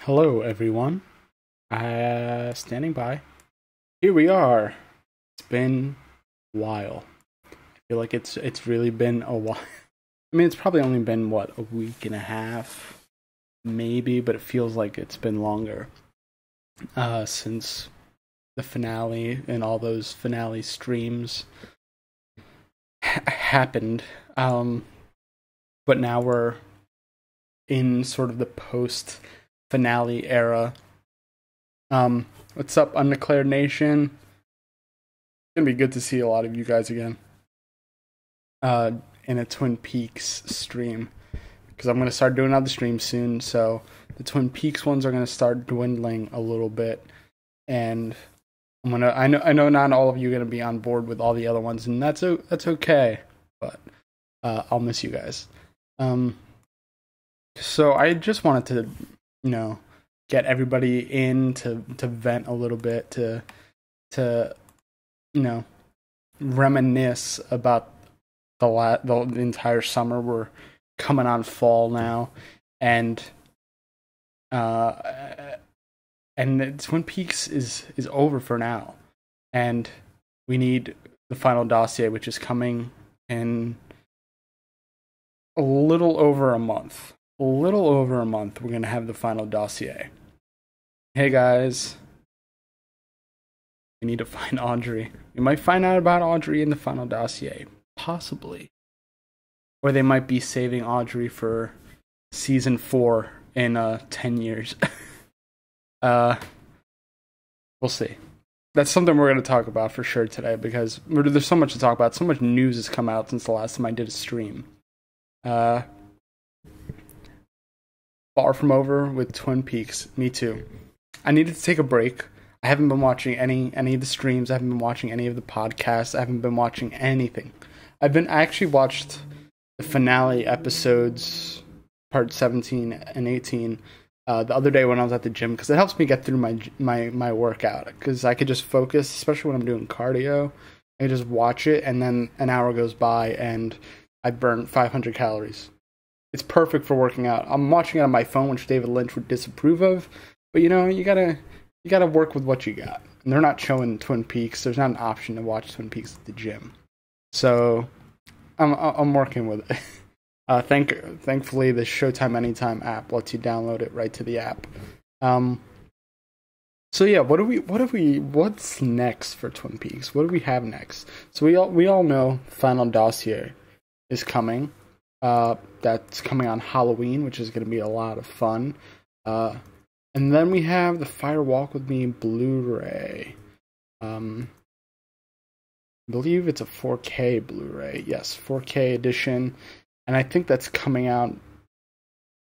Hello, everyone. Standing by. Here we are. It's been a while. I feel like it's really been a while. I mean, it's probably only been what, a week and a half, maybe, but it feels like it's been longer. Since the finale and all those finale streams happened. But now we're in sort of the post finale era. What's up, Undeclared Nation? It's gonna be good to see a lot of you guys again. In a Twin Peaks stream, because I'm gonna start doing other streams soon. So the Twin Peaks ones are gonna start dwindling a little bit, and I know not all of you are gonna be on board with all the other ones, and that's okay. But I'll miss you guys. So I just wanted to, get everybody in to vent a little bit, to reminisce about the entire summer. We're coming on fall now, and Twin Peaks is over for now, and we need the final dossier, which is coming in a little over a month. We're going to have the final dossier. Hey guys, we need to find Audrey. We might find out about Audrey in the final dossier, possibly. Or they might be saving Audrey for season 4 in 10 years. We'll see. That's something we're going to talk about for sure today, because there's so much to talk about. So much news has come out since the last time I did a stream. Far from over with Twin Peaks. Me too. I needed to take a break. I haven't been watching any of the streams. I haven't been watching any of the podcasts. I haven't been watching anything. I actually watched the finale episodes, part 17 and 18, the other day when I was at the gym, because it helps me get through my workout, because I could just focus, especially when I'm doing cardio. I just watch it, and then an hour goes by, and I burn 500 calories. It's perfect for working out. I'm watching it on my phone, which David Lynch would disapprove of, but you gotta work with what you got. And they're not showing Twin Peaks. There's not an option to watch Twin Peaks at the gym, so I'm working with it. Thankfully, the Showtime Anytime app lets you download it right to the app. So yeah, what's next for Twin Peaks? What do we have next? So we all know Final Dossier is coming. That's coming on Halloween, which is going to be a lot of fun. And then we have the Fire Walk with Me Blu-ray. I believe it's a 4K Blu-ray. Yes, 4K edition. And I think that's coming out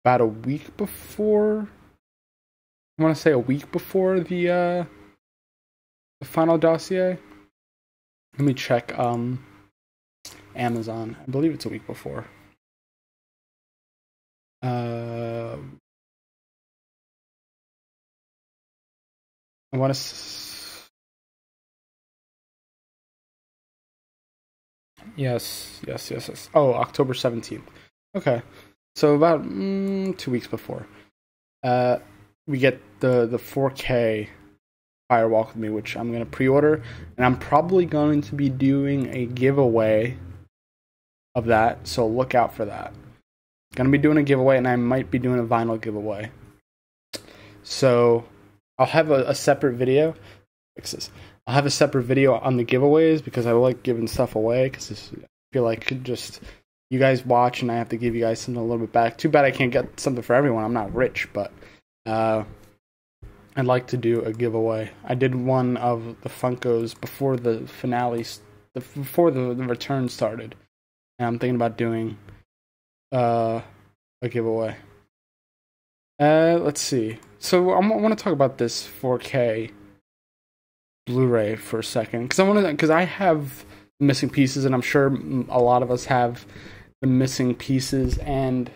about a week before. I want to say a week before the final dossier. Let me check Amazon. I believe it's a week before. I want to. Yes. Oh, October 17th. Okay, so about 2 weeks before, we get the 4K Fire Walk with Me, which I'm gonna pre-order, and I'm probably going to be doing a giveaway of that. So look out for that. Gonna be doing a giveaway, and I might be doing a vinyl giveaway. So I'll have a separate video. Fix this. I'll have a separate video on the giveaways, because I like giving stuff away, because I feel like just you guys watch and I have to give you guys something a little bit back. Too bad I can't get something for everyone. I'm not rich, but I'd like to do a giveaway. I did one of the Funkos before the finale, before the return started, and I'm thinking about doing a giveaway. Let's see. So I want to talk about this 4K Blu-ray for a second, because I have missing pieces, and I'm sure a lot of us have the missing pieces, and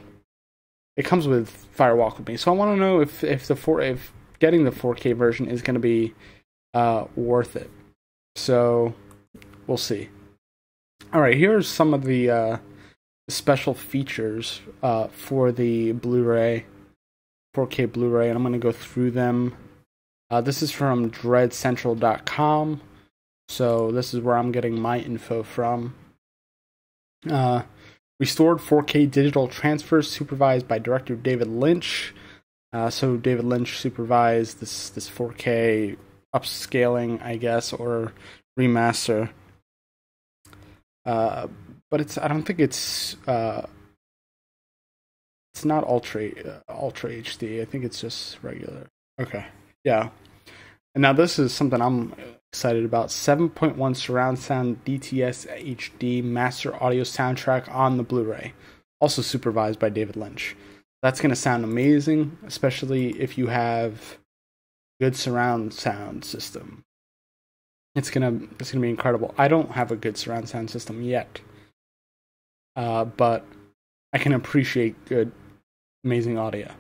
it comes with Fire Walk with Me. So I want to know if getting the 4K version is going to be worth it. So we'll see. All right, here's some of the special features for the Blu-ray. 4K Blu-ray, and I'm going to go through them. This is from dreadcentral.com, so this is where I'm getting my info from. Restored 4K digital transfers supervised by director David Lynch. So David Lynch supervised this 4K upscaling, I guess, or remaster. But I don't think it's not Ultra HD. I think it's just regular. Okay, yeah. And now this is something I'm excited about. 7.1 surround sound DTS HD master audio soundtrack on the Blu-ray, also supervised by David Lynch. That's going to sound amazing, especially if you have good surround sound system. It's gonna be incredible. I don't have a good surround sound system yet, but I can appreciate good, amazing audio.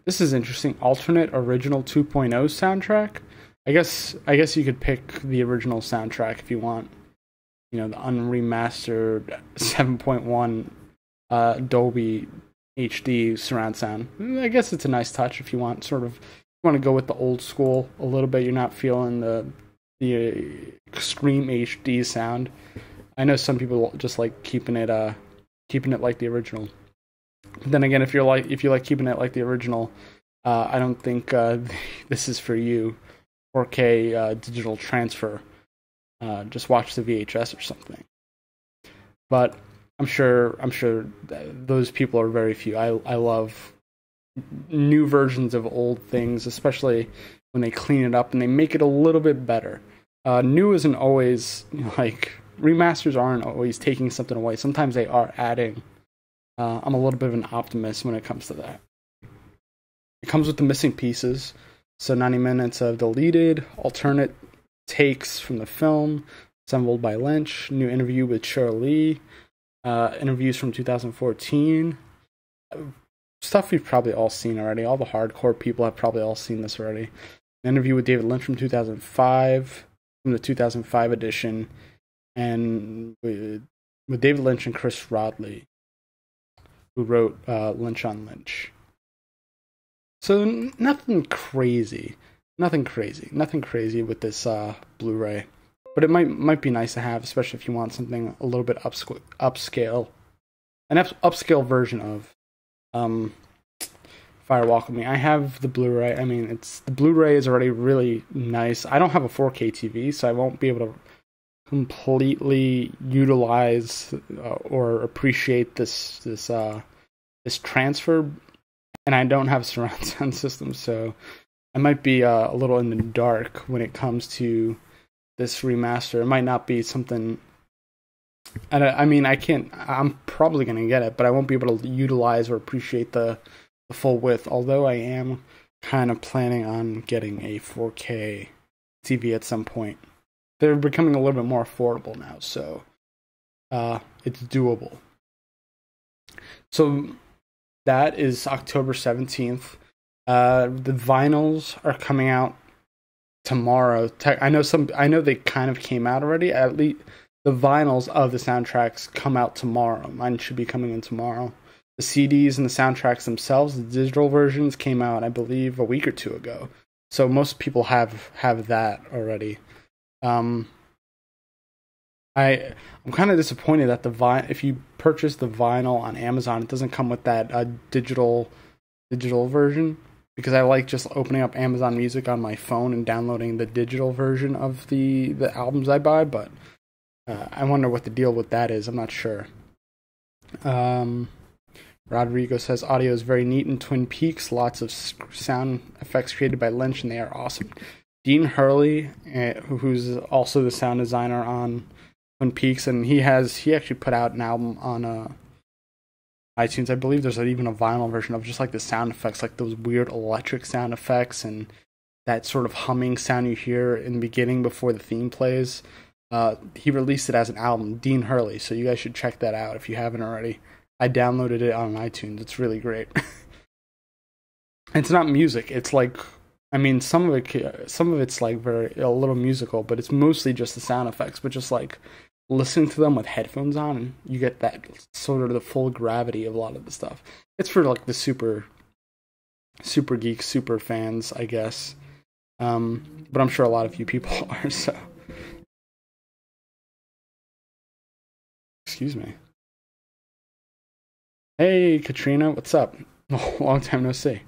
This is interesting. Alternate original 2.0 soundtrack. I guess you could pick the original soundtrack if you want. You know, the unremastered 7.1 Dolby HD surround sound. I guess it's a nice touch if you want to go with the old school a little bit. You're not feeling the extreme HD sound. I know some people just like keeping it like the original. Then again, if you like keeping it like the original, I don't think this is for you. 4K digital transfer. Just watch the VHS or something. But I'm sure those people are very few. I love new versions of old things, especially when they clean it up and they make it a little bit better. New isn't always remasters aren't always taking something away. Sometimes they are adding. I'm a little bit of an optimist when it comes to that. It comes with the missing pieces. So 90 minutes of deleted, alternate takes from the film, assembled by Lynch, new interview with Cheryl Lee, interviews from 2014. Stuff we've probably all seen already. All the hardcore people have probably all seen this already. An interview with David Lynch from 2005, from the 2005 edition, and with David Lynch and Chris Rodley, who wrote Lynch on Lynch. So nothing crazy with this Blu-ray, but it might be nice to have, especially if you want something a little bit upscale, an upscale version of Fire Walk With Me. I have the Blu-ray. I mean, the Blu-ray is already really nice. I don't have a 4K TV, so I won't be able to completely utilize or appreciate this transfer, and I don't have a surround sound system, so I might be a little in the dark when it comes to this remaster. It might not be something. I'm probably gonna get it, but I won't be able to utilize or appreciate the full width. Although I am kind of planning on getting a 4K TV at some point. They're becoming a little bit more affordable now, so it's doable. So that is October 17th. The vinyls are coming out tomorrow. I know they kind of came out already. At least the vinyls of the soundtracks come out tomorrow. Mine should be coming in tomorrow. The CDs and the soundtracks themselves, the digital versions, came out, I believe, a week or two ago. So most people have that already. I'm kind of disappointed that if you purchase the vinyl on Amazon, it doesn't come with that digital version, because I like just opening up Amazon Music on my phone and downloading the digital version of the albums I buy. But I wonder what the deal with that is. I'm not sure. Rodrigo says audio is very neat in Twin Peaks. Lots of sound effects created by Lynch, and they are awesome. Dean Hurley, who's also the sound designer on Twin Peaks, and he actually put out an album on iTunes. I believe there's even a vinyl version of just like the sound effects, like those weird electric sound effects and that sort of humming sound you hear in the beginning before the theme plays. He released it as an album, Dean Hurley, so you guys should check that out if you haven't already. I downloaded it on iTunes. It's really great. It's not music. It's like, I mean, some of it's like a little musical, but it's mostly just the sound effects, but just like listening to them with headphones on, and you get that sort of the full gravity of a lot of the stuff. It's for like the super geeks, super fans, I guess. But I'm sure a lot of you people are, so. Excuse me. Hey, Katrina, what's up? Long time no see.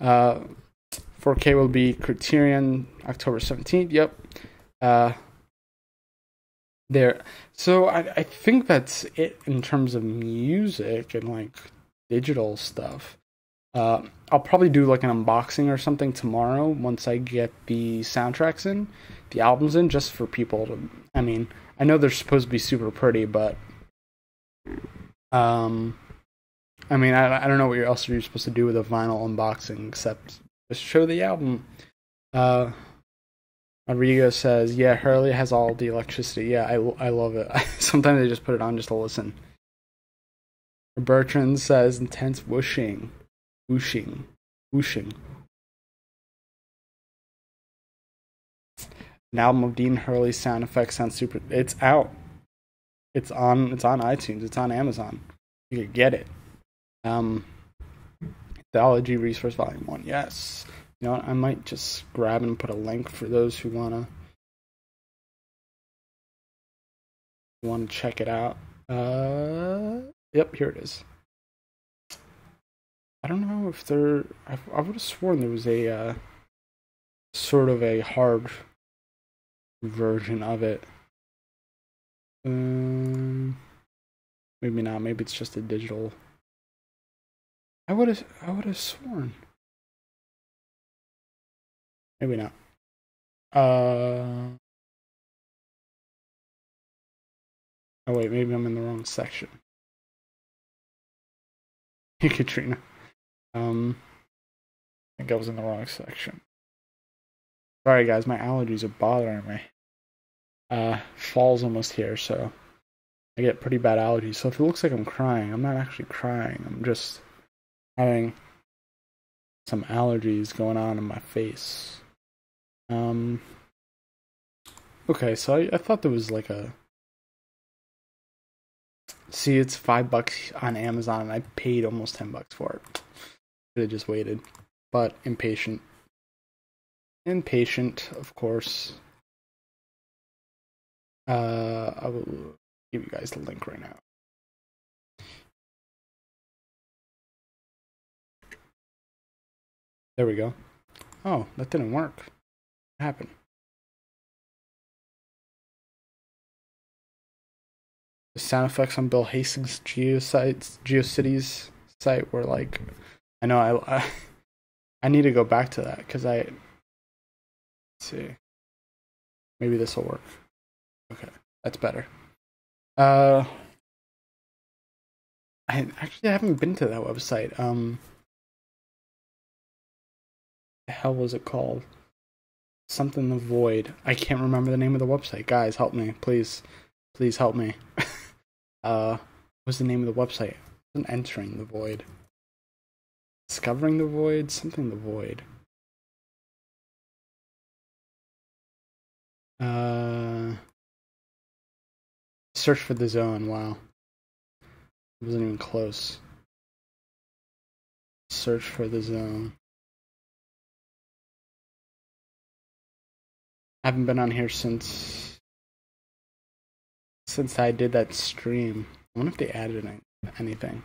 4K will be Criterion October 17th. Yep. There. So I think that's it in terms of music and like digital stuff. I'll probably do like an unboxing or something tomorrow once I get the soundtracks in, the albums in, just for people to. I mean, I know they're supposed to be super pretty, but I mean, I don't know what else you're supposed to do with a vinyl unboxing except just show the album. Rodrigo says, yeah, Hurley has all the electricity. Yeah, I love it. Sometimes I just put it on just to listen. Bertrand says, intense whooshing. An album of Dean Hurley's sound effects sounds super. It's out. It's on iTunes. It's on Amazon. You can get it. Theology Resource Volume 1. Yes. You know what? I might just grab and put a link for those who wanna check it out. Yep, here it is. I don't know if there. I would have sworn there was a sort of a hard version of it. Maybe not. Maybe it's just a digital. I would have sworn. Maybe not. Oh wait, maybe I'm in the wrong section. Hey, Katrina. I think I was in the wrong section. Sorry guys, my allergies are bothering me. Fall's almost here, so I get pretty bad allergies. So if it looks like I'm crying, I'm not actually crying. I'm just having some allergies going on in my face. Okay, so I thought there was like a. See, it's $5 on Amazon, and I paid almost $10 for it. Could have just waited, but impatient. Impatient, of course. I will give you guys the link right now. There we go. Oh, that didn't work. What happened? The sound effects on Bill Hastings' GeoCities site were like, I know I need to go back to that because let's see, maybe this will work. Okay, that's better. I haven't been to that website. The hell was it called? Something the Void. I can't remember the name of the website. Guys, help me, please. Please help me. What's the name of the website? I wasn't entering the void. Discovering the Void? Something the Void. Search for the Zone. Wow. It wasn't even close. Search for the Zone. I haven't been on here since I did that stream. I wonder if they added anything.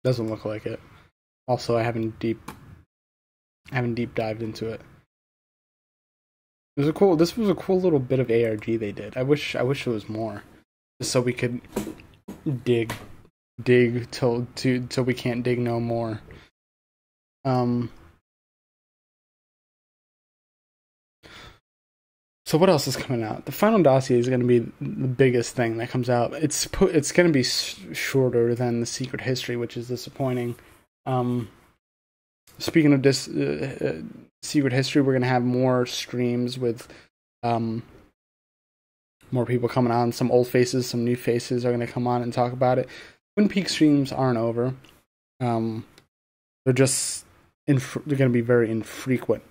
Doesn't look like it. Also, I haven't deep dived into it. This was a cool little bit of ARG they did. I wish it was more, just so we could dig till we can't dig no more. So what else is coming out? The final Dossier is going to be the biggest thing that comes out. It's going to be shorter than The Secret History, which is disappointing. Speaking of this Secret History, we're going to have more streams with more people coming on. Some old faces, some new faces are going to come on and talk about it. Twin Peaks streams aren't over. They're going to be very infrequent.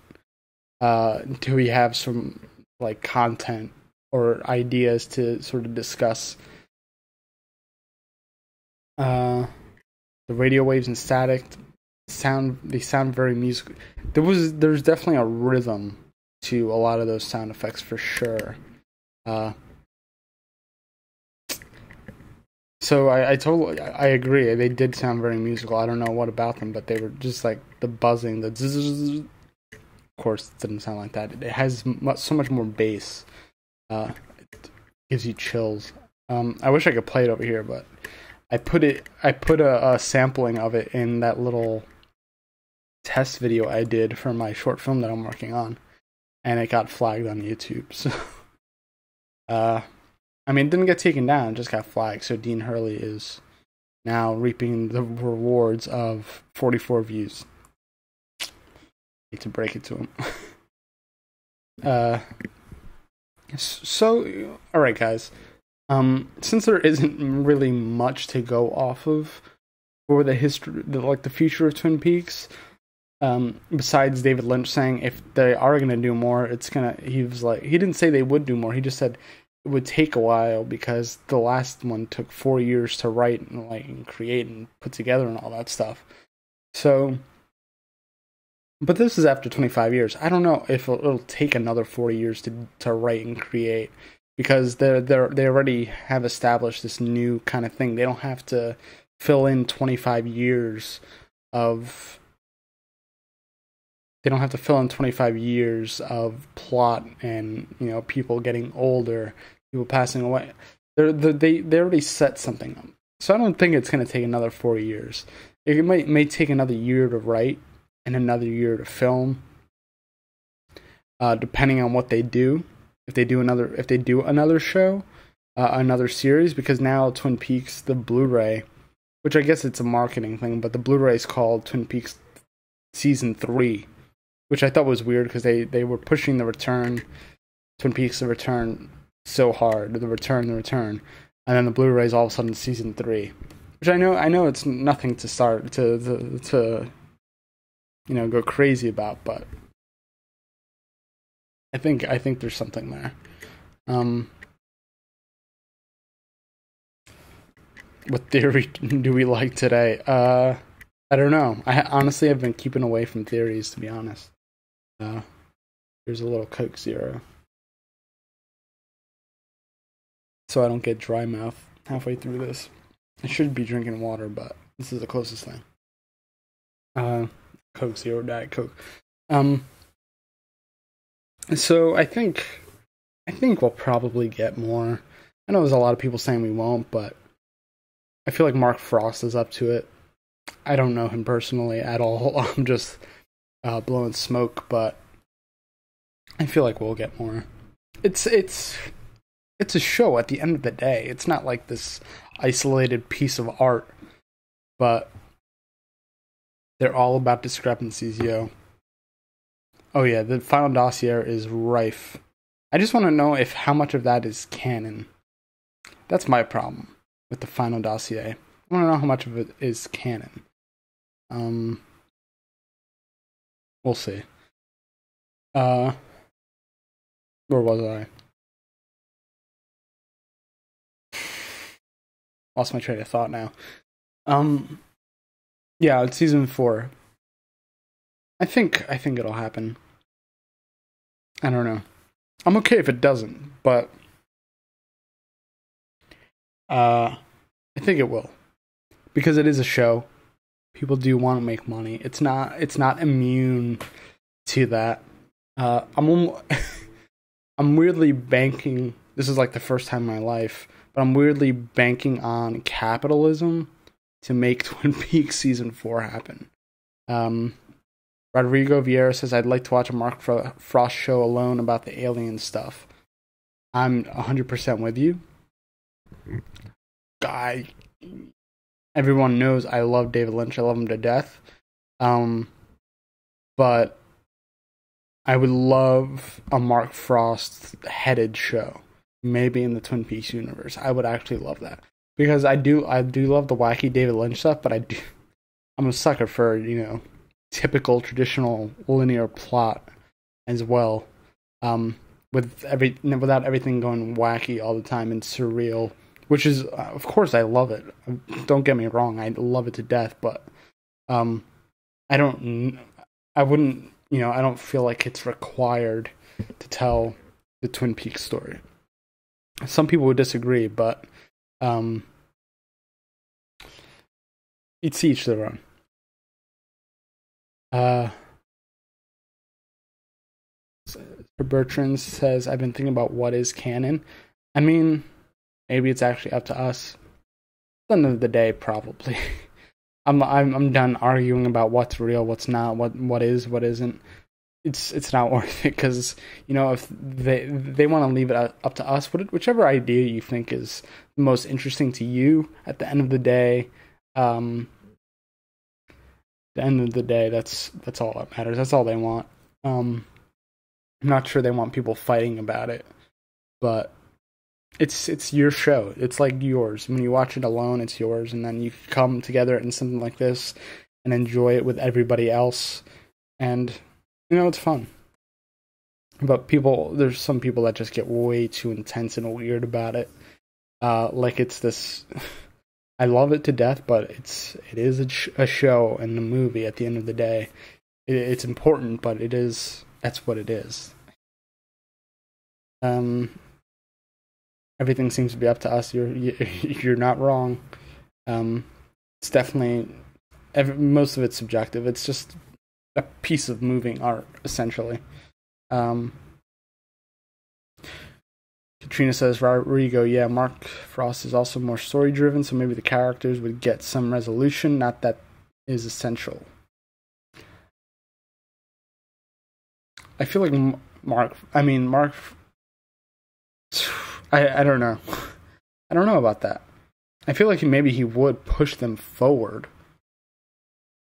Do we have some like content or ideas to sort of discuss the radio waves and static sound? They sound very musical. There's definitely a rhythm to a lot of those sound effects for sure. So I agree. They did sound very musical. I don't know what about them, but they were just like the buzzing, the zzz. Of course, it didn't sound like that. It has so much more bass. It gives you chills. I wish I could play it over here, but I put a sampling of it in that little test video I did for my short film that I'm working on, and it got flagged on YouTube. So, I mean, it didn't get taken down; it just got flagged. So Dean Hurley is now reaping the rewards of 44 views. Hate to break it to him. So, all right, guys. Since there isn't really much to go off of for the history, the future of Twin Peaks, besides David Lynch saying if they are gonna do more, he didn't say they would do more. He just said it would take a while because the last one took 4 years to write and create and put together and all that stuff. So, but this is after 25 years. I don't know if it'll take another 40 years to write and create, because they already have established this new kind of thing. They don't have to fill in 25 years of plot and people getting older, people passing away. They already set something up. So I don't think it's going to take another 40 years. It may take another year to write and another year to film, depending on what they do. If they do another show, another series, because now Twin Peaks, the Blu-ray, which I guess it's a marketing thing, but the Blu-ray is called Twin Peaks Season 3, which I thought was weird because they were pushing Twin Peaks The Return so hard, the return, and then the Blu-ray is all of a sudden Season 3, which I know it's nothing to start to go crazy about, but I think there's something there. What theory do we like today? I don't know. I honestly have been keeping away from theories, to be honest. Here's a little Coke Zero, so I don't get dry mouth halfway through this. I should be drinking water, but this is the closest thing. Coke Zero, Diet Coke. So I think we'll probably get more. I know there's a lot of people saying we won't, but I feel like Mark Frost is up to it. I don't know him personally at all. I'm just blowing smoke, but I feel like we'll get more. It's a show at the end of the day. It's not like this isolated piece of art, but they're all about discrepancies, yo. Oh yeah, the final dossier is rife. I just want to know how much of that is canon. That's my problem with the final dossier. I want to know how much of it is canon. We'll see. Where was I? Lost my train of thought now. Yeah, it's season 4. I think it'll happen. I don't know. I'm okay if it doesn't, but I think it will, because it is a show. People do want to make money. It's not immune to that. I'm weirdly banking. This is like the first time in my life, but I'm weirdly banking on capitalism to make Twin Peaks season 4 happen. Rodrigo Vieira says, I'd like to watch a Mark Frost show alone about the alien stuff. I'm 100% with you. Everyone knows I love David Lynch. I love him to death. But I would love a Mark Frost headed show. Maybe in the Twin Peaks universe. I would actually love that. Because I do love the wacky David Lynch stuff, but I'm a sucker for, typical traditional linear plot as well. Without everything going wacky all the time and surreal, which is, of course, I love it. Don't get me wrong, I love it to death. But I wouldn't, I don't feel like it's required to tell the Twin Peaks story. Some people would disagree, but it's each their own. Bertrand says, I've been thinking about what is canon. I mean, maybe it's actually up to us. At the end of the day, probably. I'm done arguing about what's real, what's not, what is, what isn't. It's not worth it, because if they want to leave it up to us, whichever idea you think is the most interesting to you. At the end of the day, that's all that matters. That's all they want. I'm not sure they want people fighting about it, but it's your show. It's like yours. When you watch it alone, it's yours, and then you come together in something like this and enjoy it with everybody else, and it's fun. But there's some people that just get way too intense and weird about it. Like it's this. I love it to death, but it is a show and a movie. At the end of the day, it's important, but that's what it is. Everything seems to be up to us. You're not wrong. It's definitely most of it's subjective. It's just a piece of moving art, essentially. Katrina says, Rodrigo, yeah, Mark Frost is also more story-driven, so maybe the characters would get some resolution. Not that is essential. I feel like Mark, I don't know. I don't know about that. I feel like maybe he would push them forward.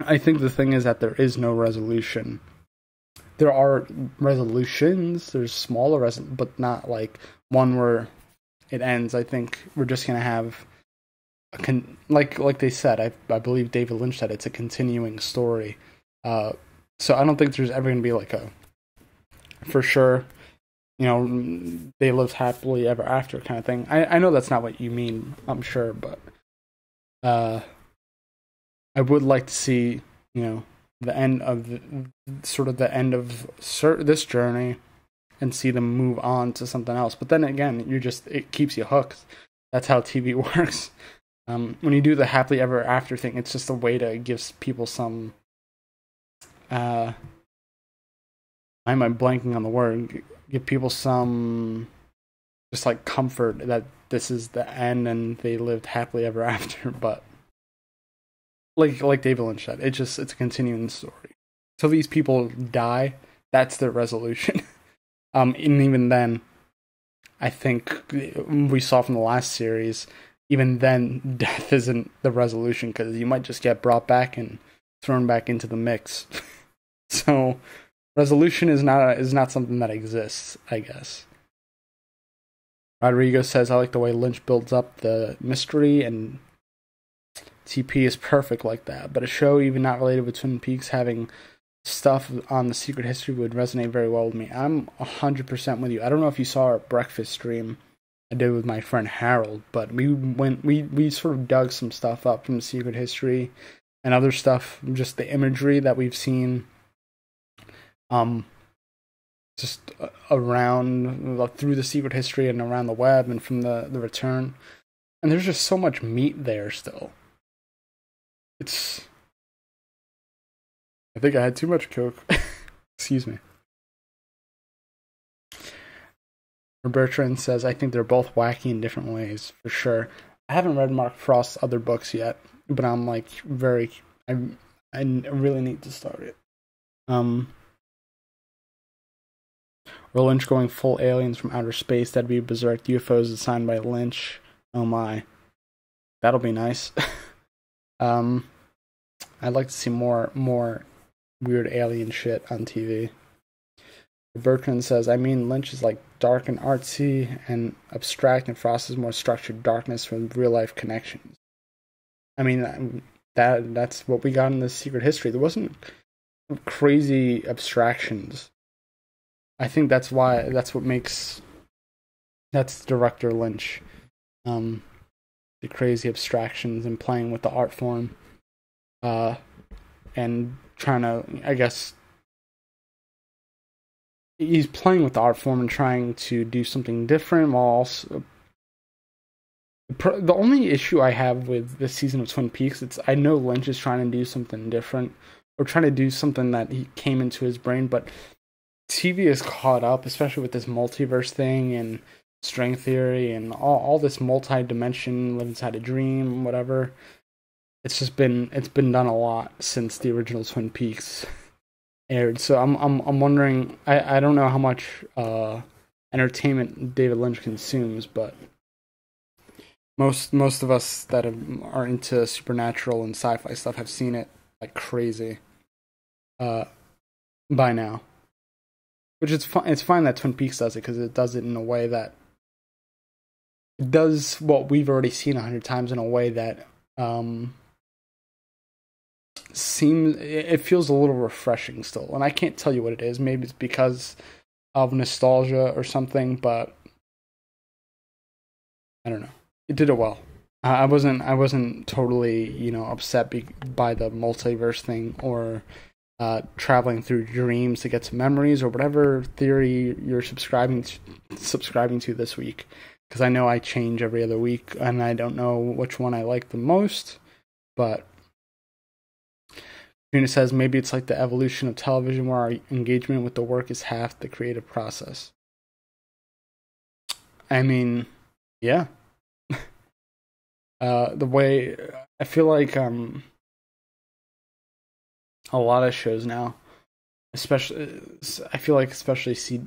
I think the thing is that there is no resolution. There are resolutions. There's smaller but not like one where it ends. I think we're just gonna have like they said. I believe David Lynch said it's a continuing story. So I don't think there's ever gonna be like a for sure. They lived happily ever after kind of thing. I know that's not what you mean. I'm sure, but I would like to see, the end of this journey, and see them move on to something else. But then again, it keeps you hooked. That's how TV works. When you do the happily ever after thing, it's just a way to give people some. Why am I blanking on the word? Give people some, just like comfort that this is the end and they lived happily ever after. But like David Lynch said, it's a continuing story. So these people die, that's their resolution. And even then, I think we saw from the last series, even then, death isn't the resolution, because you might just get brought back and thrown back into the mix. So resolution is not something that exists, I guess. Rodrigo says, I like the way Lynch builds up the mystery, and TP is perfect like that. But a show even not related with Twin Peaks having stuff on the secret history would resonate very well with me. I'm 100% with you. I don't know if you saw our breakfast stream I did with my friend Harold, but we sort of dug some stuff up from the secret history and other stuff, just the imagery that we've seen just around through the secret history and around the web and from the return. And there's just so much meat there still. I think I had too much Coke. Excuse me. Bertrand says, I think they're both wacky in different ways, for sure. I haven't read Mark Frost's other books yet, but I'm like I really need to start it. Or Lynch going full aliens from outer space, that'd be berserk. UFOs designed by Lynch. Oh my. That'll be nice. I'd like to see more weird alien shit on TV. Bertrand says, Lynch is like dark and artsy and abstract, and Frost is more structured darkness with real life connections. That's what we got in the secret history. There wasn't crazy abstractions. I think that's what makes that's director Lynch. Um, the crazy abstractions and playing with the art form, and trying to, I guess, he's playing with the art form and trying to do something different while also. The only issue I have with this season of Twin Peaks, I know Lynch is trying to do something different, or trying to do something that he came into his brain, but TV is caught up, especially with this multiverse thing and string theory and all this multi-dimension, live inside a dream, whatever. It's been done a lot since the original Twin Peaks aired. So I'm wondering, I don't know how much entertainment David Lynch consumes, but most of us that are into supernatural and sci-fi stuff have seen it like crazy by now. Which is fine. It's fine that Twin Peaks does it, because it does it in a way that it does what we've already seen 100 times in a way that it feels a little refreshing still. And I can't tell you what it is. Maybe it's because of nostalgia or something, but I don't know. It did it well. I wasn't totally, upset by the multiverse thing, or traveling through dreams to get to memories, or whatever theory you're subscribing to this week, because I know I change every other week and I don't know which one I like the most. But Trina says maybe it's like the evolution of television, where our engagement with the work is half the creative process. I mean, yeah. The way I feel like a lot of shows now, especially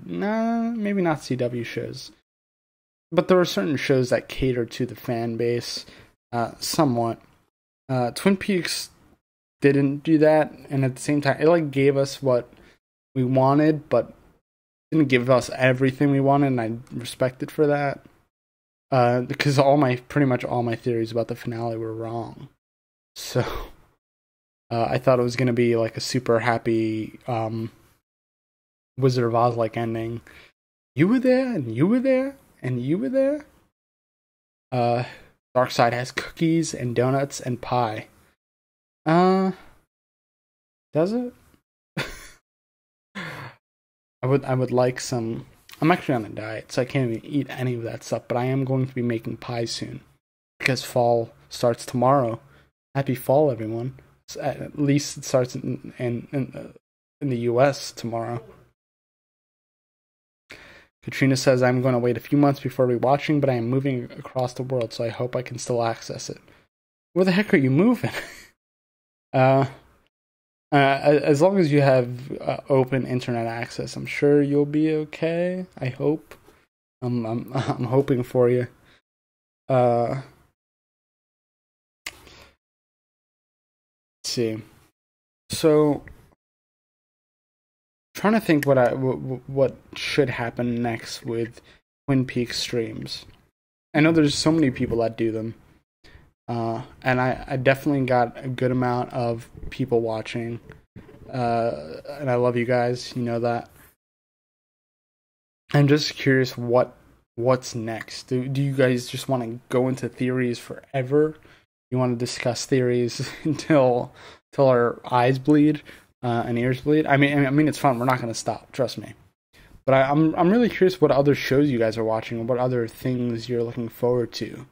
maybe not CW shows, but there are certain shows that cater to the fan base somewhat. Twin Peaks didn't do that, and at the same time, it like gave us what we wanted, but didn't give us everything we wanted, and I respect it for that. Because pretty much all my theories about the finale were wrong. So I thought it was gonna be like a super happy Wizard of Oz like ending. You were there, and you were there, and you were there. Darkseid has cookies and donuts and pie. Does it? I would like some. I'm actually on a diet, so I can't even eat any of that stuff, but I am going to be making pie soon, because fall starts tomorrow. Happy fall, everyone. At least it starts in the US tomorrow. Katrina says, I'm going to wait a few months before rewatching, but I am moving across the world, so I hope I can still access it. Where the heck are you moving? As long as you have open internet access, I'm sure you'll be okay. I hope. I'm hoping for you. Let's see. So, trying to think what should happen next with Twin Peaks streams. I know there's so many people that do them. And I definitely got a good amount of people watching. And I love you guys, you know that. I'm just curious what's next. Do you guys just want to go into theories forever? You want to discuss theories until our eyes bleed and ears bleed? I mean it's fun. We're not going to stop, trust me. But I'm really curious what other shows you guys are watching, and what other things you're looking forward to,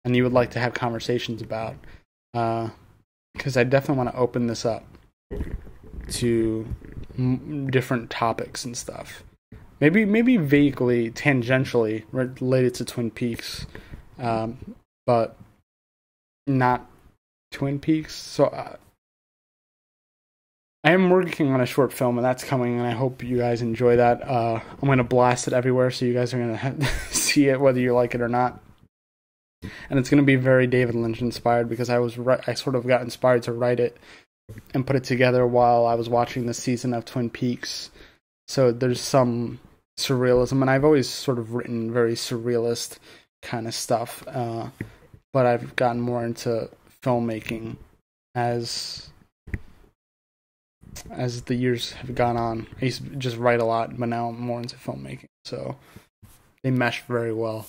and you would like to have conversations about. Because I definitely want to open this up to different topics and stuff. Maybe vaguely, tangentially related to Twin Peaks, but not Twin Peaks. So I am working on a short film, and that's coming, and I hope you guys enjoy that. I'm going to blast it everywhere, so you guys are going to see it whether you like it or not. And it's going to be very David Lynch inspired, because I sort of got inspired to write it and put it together while I was watching this season of Twin Peaks. So there's some surrealism, and I've always sort of written very surrealist kind of stuff, but I've gotten more into filmmaking as as the years have gone on. I used to just write a lot, but now I'm more into filmmaking, so they mesh very well.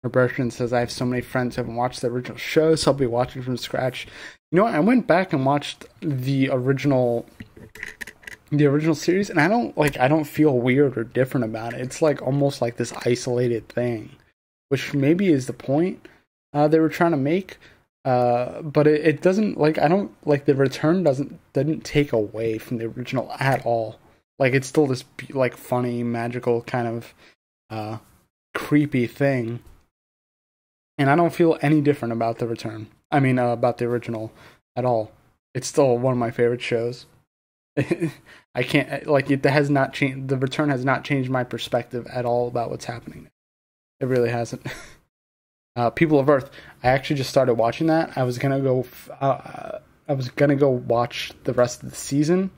Bertrand says, I have so many friends who haven't watched the original show, so I'll be watching from scratch. You know what? I went back and watched the original series, and I don't feel weird or different about it. It's like almost like this isolated thing, which maybe is the point they were trying to make. But it doesn't, like, I don't, like, the return didn't take away from the original at all. Like, it's still this, like, funny, magical kind of creepy thing. And I don't feel any different about the return. I mean, about the original at all. It's still one of my favorite shows. I can't, like, it has not changed. The return has not changed my perspective at all about what's happening. It really hasn't. People of Earth. I actually just started watching that. I was gonna go watch the rest of the season,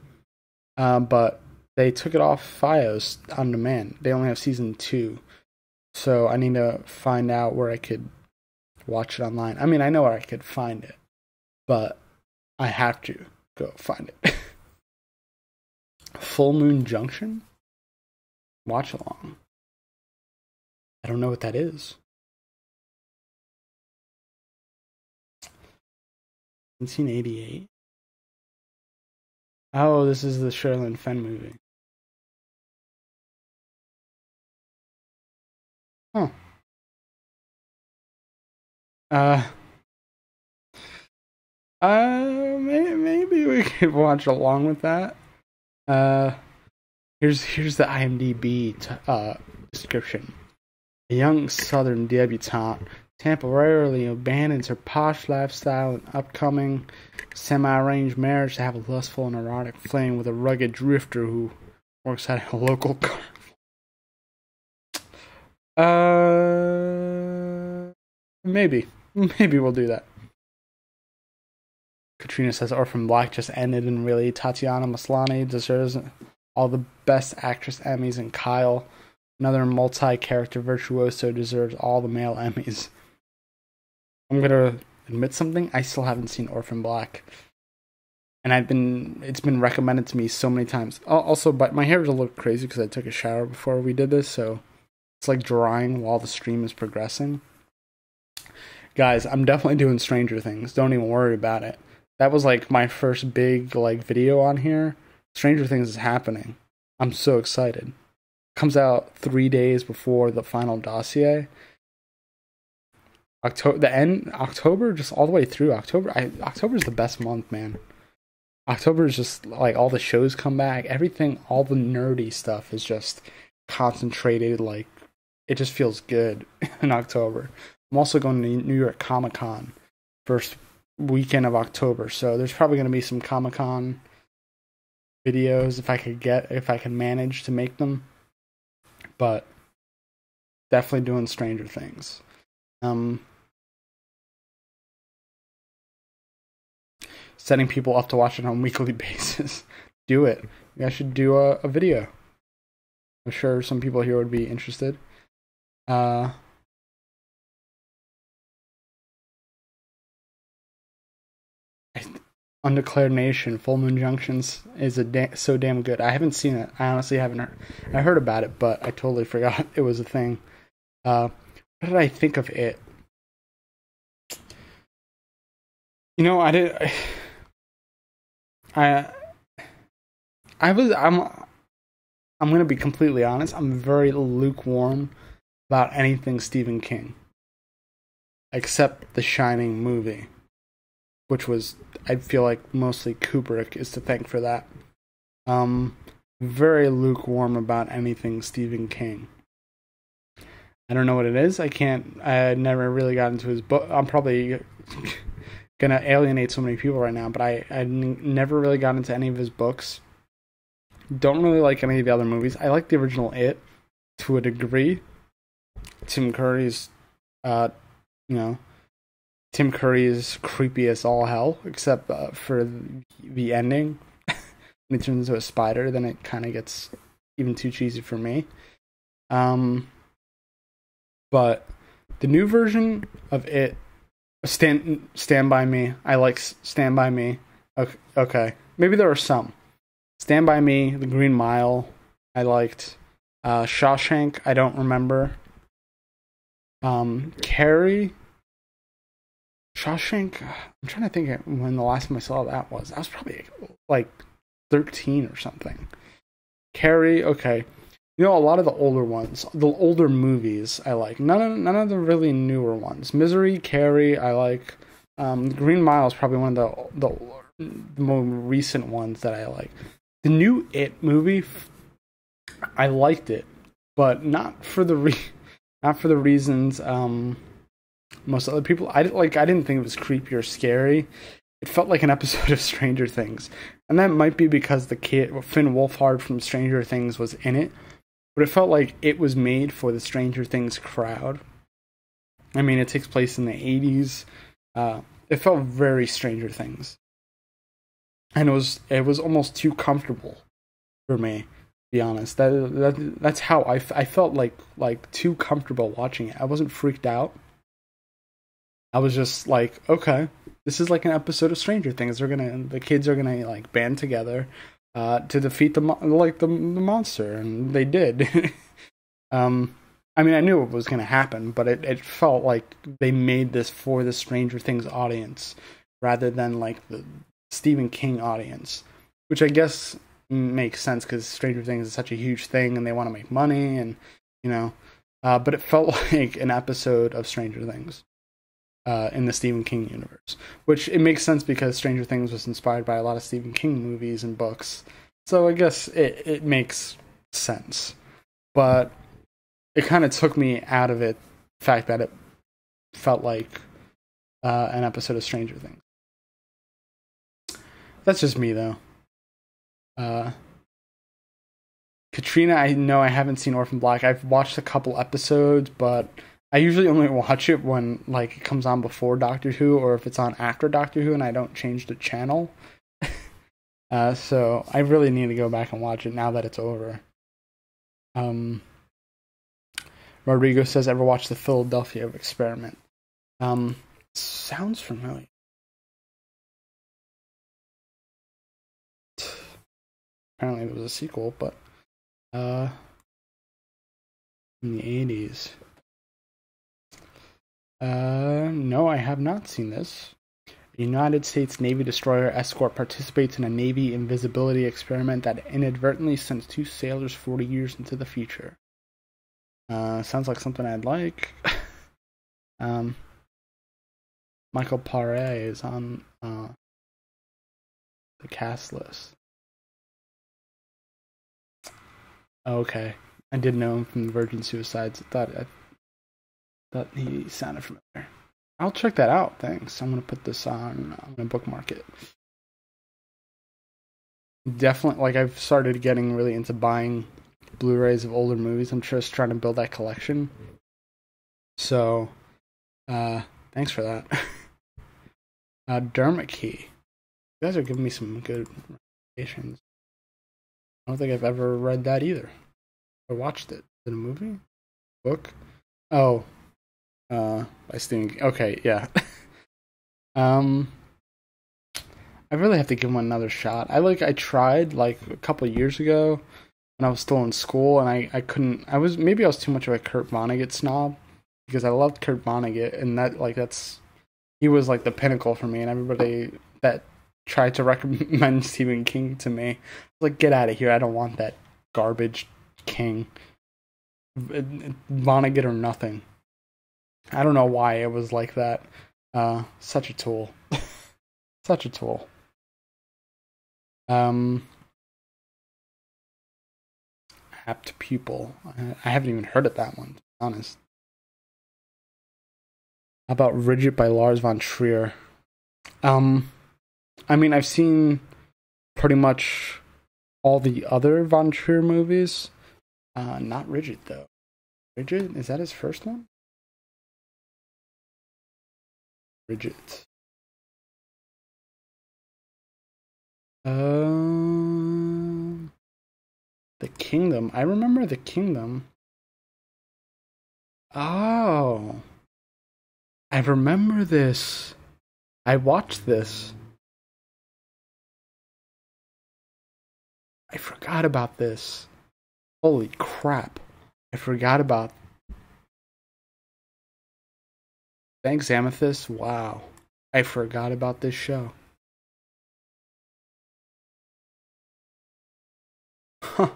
but they took it off Fios on demand. They only have season 2, so I need to find out where I could watch it online. I mean, I know where I could find it, but I have to go find it. Full Moon Junction? Watch along. I don't know what that is. 1988? Oh, this is the Sherilyn Fenn movie. Huh. Maybe we could watch along with that. Here's the IMDb description. A young Southern debutante temporarily abandons her posh lifestyle and upcoming semi-arranged marriage to have a lustful and erotic fling with a rugged drifter who works at a local carnival. Maybe we'll do that. Katrina says Orphan Black just ended, and really Tatiana Maslany deserves all the Best Actress Emmys, and Kyle, another multi-character virtuoso, deserves all the male Emmys. I'm gonna admit something. I still haven't seen Orphan Black, and it's been recommended to me so many times. Also, but my hair is a little crazy because I took a shower before we did this, so it's like drying while the stream is progressing. Guys, I'm definitely doing Stranger Things. Don't even worry about it. That was like my first big like video on here. Stranger Things is happening. I'm so excited. Comes out 3 days before the final Dossier. October, just all the way through October. October is the best month, man. October is just like all the shows come back. Everything, all the nerdy stuff is just concentrated. Like, it just feels good in October. I'm also going to New York Comic Con first weekend of October, so there's probably going to be some Comic Con videos if I can manage to make them. But definitely doing Stranger Things. Setting people up to watch it on a weekly basis. Do it. You guys should do a video. I'm sure some people here would be interested. Undeclared Nation, Full Moon Junctions is so damn good. I haven't seen it. I honestly haven't heard. I heard about it, but I totally forgot it was a thing. What did I think of it? You know, I'm gonna be completely honest. I'm very lukewarm about anything Stephen King, except the Shining movie, which was, I feel like, mostly Kubrick is to thank for that. Very lukewarm about anything Stephen King. I don't know what it is. I never really got into his book. I'm probably gonna alienate so many people right now, but I never really got into any of his books. Don't really like any of the other movies. I like the original It to a degree. Tim Curry is creepy as all hell, except for the ending. When he turns into a spider, then it kind of gets even too cheesy for me. But the new version of It Stand by Me. I like Stand by Me. Okay, okay. Maybe there are some. Stand by Me, The Green Mile. I liked. Shawshank. I don't remember. Carrie. Shawshank. I'm trying to think when the last time I saw that was. I was probably like 13 or something. Carrie. Okay. You know, a lot of the older ones, the older movies, I like. None of the really newer ones. Misery, Carrie, I like. Green Mile is probably one of the more recent ones that I like. The new It movie, I liked it, but not for the reasons most other people. I didn't think it was creepy or scary. It felt like an episode of Stranger Things, and that might be because the kid Finn Wolfhard from Stranger Things was in it. But it felt like it was made for the Stranger Things crowd. I mean, it takes place in the 80s. It felt very Stranger Things. And it was almost too comfortable for me, to be honest. That's how I felt like too comfortable watching it. I wasn't freaked out. I was just like, okay, this is like an episode of Stranger Things. The kids are gonna like band together to defeat the monster, and they did. I mean, I knew it was going to happen, but it felt like they made this for the Stranger Things audience rather than like the Stephen King audience, which I guess makes sense because Stranger Things is such a huge thing, and they want to make money, and you know. But it felt like an episode of Stranger Things. In the Stephen King universe, which it makes sense because Stranger Things was inspired by a lot of Stephen King movies and books, so I guess it makes sense. But it kind of took me out of it, the fact that it felt like an episode of Stranger Things. That's just me, though. Katrina, I know I haven't seen Orphan Black. I've watched a couple episodes, but I usually only watch it when like it comes on before Doctor Who, or if it's on after Doctor Who, and I don't change the channel. So I really need to go back and watch it now that it's over. Rodrigo says, "Ever watch the Philadelphia Experiment?" Sounds familiar. Apparently, it was a sequel, but in the 80s. No, I have not seen this. A United States Navy destroyer escort participates in a Navy invisibility experiment that inadvertently sends 2 sailors 40 years into the future. Sounds like something I'd like. Michael Paré is on the cast list. Okay, I did know him from the Virgin Suicides. I thought he sounded familiar. I'll check that out, thanks. I'm gonna put this on. I'm gonna bookmark it. Definitely, like, I've started getting really into buying Blu-rays of older movies. I'm just trying to build that collection. So, thanks for that. Dermot Key. You guys are giving me some good recommendations. I don't think I've ever read that either. Or watched it. Is it a movie? Book? Oh. By Stephen King. Okay, yeah. I really have to give one another shot. I tried like a couple of years ago when I was still in school, and I couldn't. Maybe I was too much of a Kurt Vonnegut snob because I loved Kurt Vonnegut, and he was like the pinnacle for me, and everybody that tried to recommend Stephen King to me was like, get out of here, I don't want that garbage King. Vonnegut or nothing. I don't know why it was like that. Such a tool. Such a tool. Apt Pupil. I haven't even heard of that one, to be honest. How about Rigid by Lars von Trier? I mean, I've seen pretty much all the other von Trier movies. Not Rigid, though. Rigid? Is that his first one? Rigid. The Kingdom. I remember The Kingdom. Oh. I remember this. I watched this. I forgot about this. Holy crap. I forgot about. Thanks, Amethyst. Wow. I forgot about this show. Huh.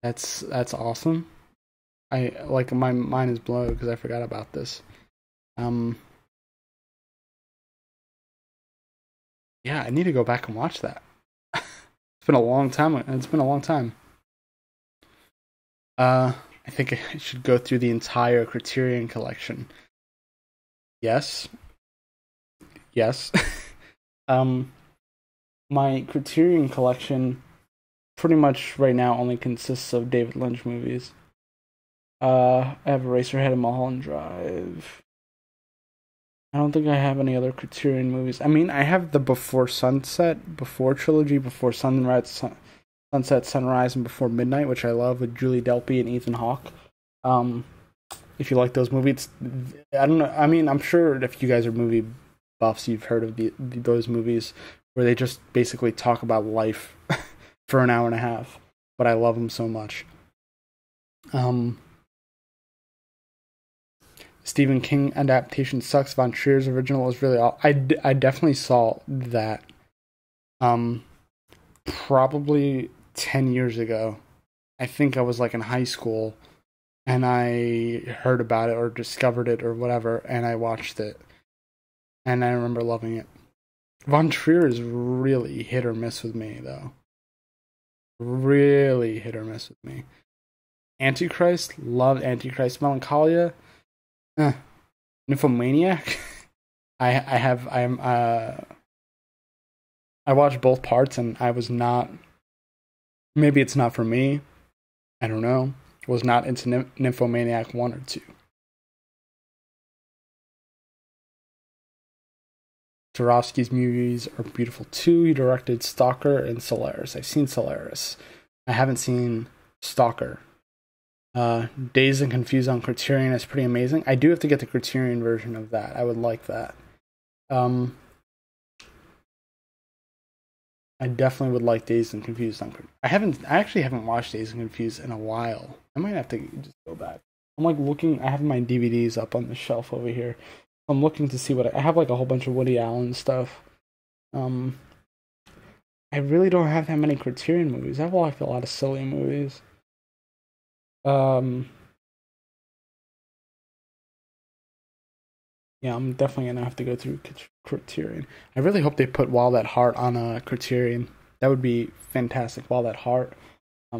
That's awesome. I like my mind is blown because I forgot about this. Yeah, I need to go back and watch that. It's been a long time. It's been a long time. I think I should go through the entire Criterion collection. Yes. Yes. My Criterion collection pretty much right now only consists of David Lynch movies. I have Eraserhead and Mulholland Drive. I don't think I have any other Criterion movies. I mean, I have the Before Sunset, Before trilogy, Before Sunrise, Sunset, Sunrise, and Before Midnight, which I love, with Julie Delpy and Ethan Hawke. If you like those movies, I don't know. I mean, I'm sure if you guys are movie buffs, you've heard of those movies where they just basically talk about life for an hour and a half. But I love them so much. Stephen King adaptation sucks. Von Trier's original is really all. I definitely saw that. Probably 10 years ago. I think I was like in high school, and I heard about it or discovered it or whatever, and I watched it, and I remember loving it. Von Trier is really hit or miss with me, though. Really hit or miss with me. Antichrist, loved Antichrist. Melancholia, Nymphomaniac. I watched both parts and I was not. Maybe it's not for me. I don't know. Was not into Nymphomaniac 1 or 2. Tarkovsky's movies are beautiful too. He directed Stalker and Solaris. I've seen Solaris. I haven't seen Stalker. Dazed and Confused on Criterion is pretty amazing. I do have to get the Criterion version of that. I would like that. I definitely would like Dazed and Confused on Criterion. I actually haven't watched Dazed and Confused in a while. I might have to just go back. I'm like looking. I have my DVDs up on the shelf over here. I'm looking to see what I have, like a whole bunch of Woody Allen stuff. I really don't have that many Criterion movies. I have like a lot of silly movies. Yeah, I'm definitely gonna have to go through Criterion. I really hope they put Wild at Heart on a Criterion. That would be fantastic. Wild at Heart. I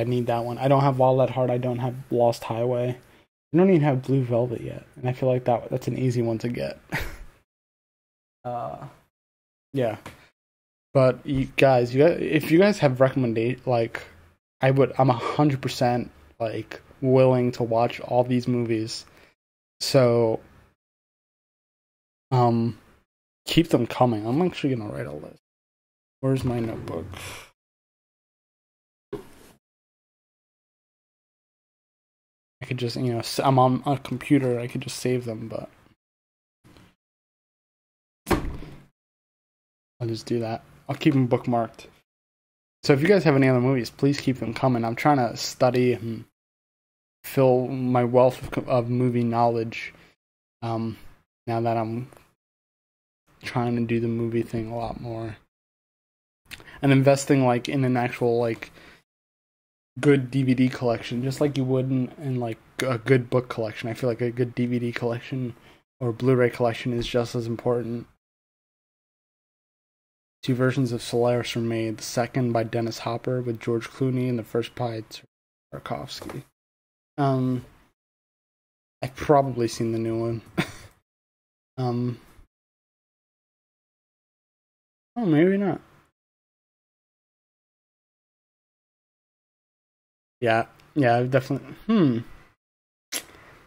need that one. I don't have Wild at Heart. I don't have Lost Highway. I don't even have Blue Velvet yet, and I feel like that's an easy one to get. Yeah. But you guys, if you guys have recommendations, like, I'm 100% like willing to watch all these movies. So, keep them coming. I'm actually gonna write a list. Where's my notebook? I could just, I'm on a computer. I could just save them, but I'll just do that. I'll keep them bookmarked. So if you guys have any other movies, please keep them coming. I'm trying to study and fill my wealth of movie knowledge. Now that I'm trying to do the movie thing a lot more and investing like in an actual like good DVD collection, just like you would in like a good book collection. I feel like a good DVD collection or Blu-ray collection is just as important. 2 versions of Solaris were made. The second by Dennis Hopper with George Clooney, and the first by Tarkovsky. I've probably seen the new one. Oh, maybe not. Yeah, I've definitely.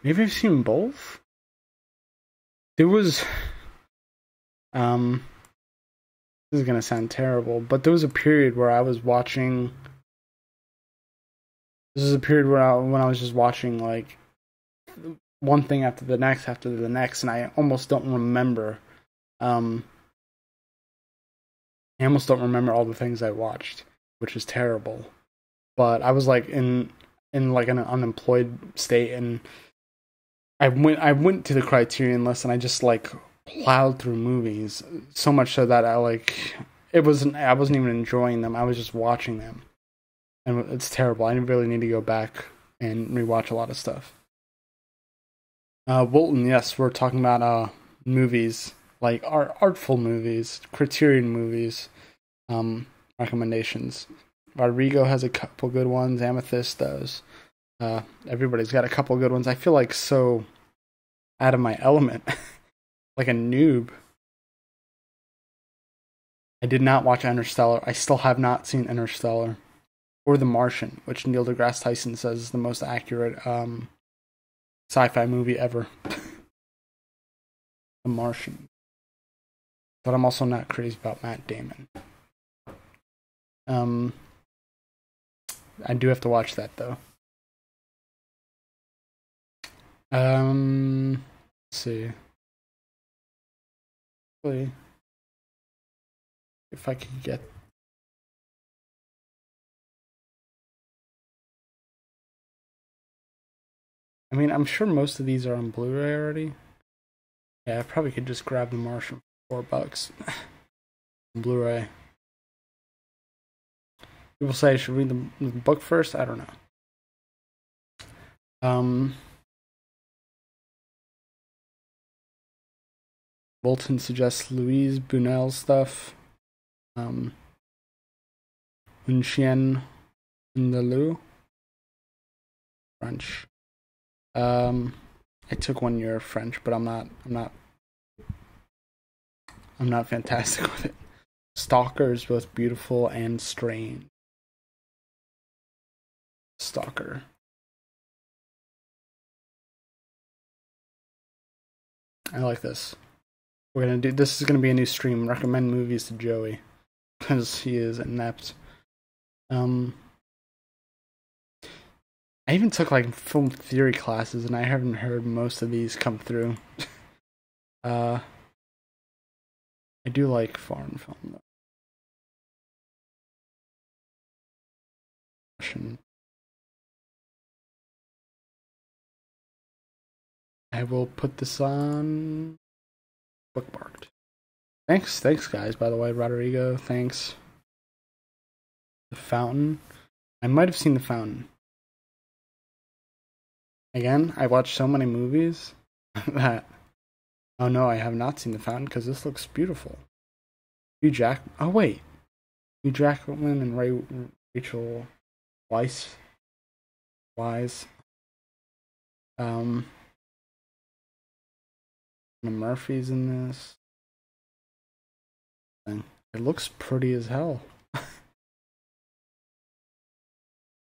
Maybe I've seen both. There was. This is gonna sound terrible, but there was a period where I was watching This is a period where when I was just watching like one thing after the next, and I almost don't remember. I almost don't remember all the things I watched, which is terrible. But I was like in like an unemployed state, and I went to the Criterion list, and I just like plowed through movies so much so that I wasn't even enjoying them. I was just watching them, and it's terrible. I really need to go back and rewatch a lot of stuff. Wilton, yes, we're talking about movies, like artful movies, Criterion movies, recommendations. Rodrigo has a couple good ones. Amethyst does. Everybody's got a couple good ones. I feel like so out of my element, like a noob. I did not watch Interstellar. I still have not seen Interstellar or The Martian, which Neil deGrasse Tyson says is the most accurate sci-fi movie ever. The Martian. But I'm also not crazy about Matt Damon. I do have to watch that though. Let's see. If I could get. I mean, I'm sure most of these are on Blu-ray already. Yeah, I probably could just grab The Martian for $4. Blu-ray. People say I should read the book first. I don't know. Bolton suggests Louise Buñuel stuff. Un chien andalou. French. I took 1 year of French, but I'm not fantastic with it. Stalker is both beautiful and strange. Stalker. I like this. This is gonna be a new stream. Recommend movies to Joey because he is inept. I even took like film theory classes, and I haven't heard most of these come through. I do like foreign film though. I will put this on bookmarked. Thanks guys, by the way. Rodrigo, thanks. The Fountain. I might have seen The Fountain. Again, I watched so many movies that... Oh no, I have not seen The Fountain because this looks beautiful. Hugh Jackman. Oh wait. Hugh Jackman and Rachel Weisz. Murphy's in this. It looks pretty as hell.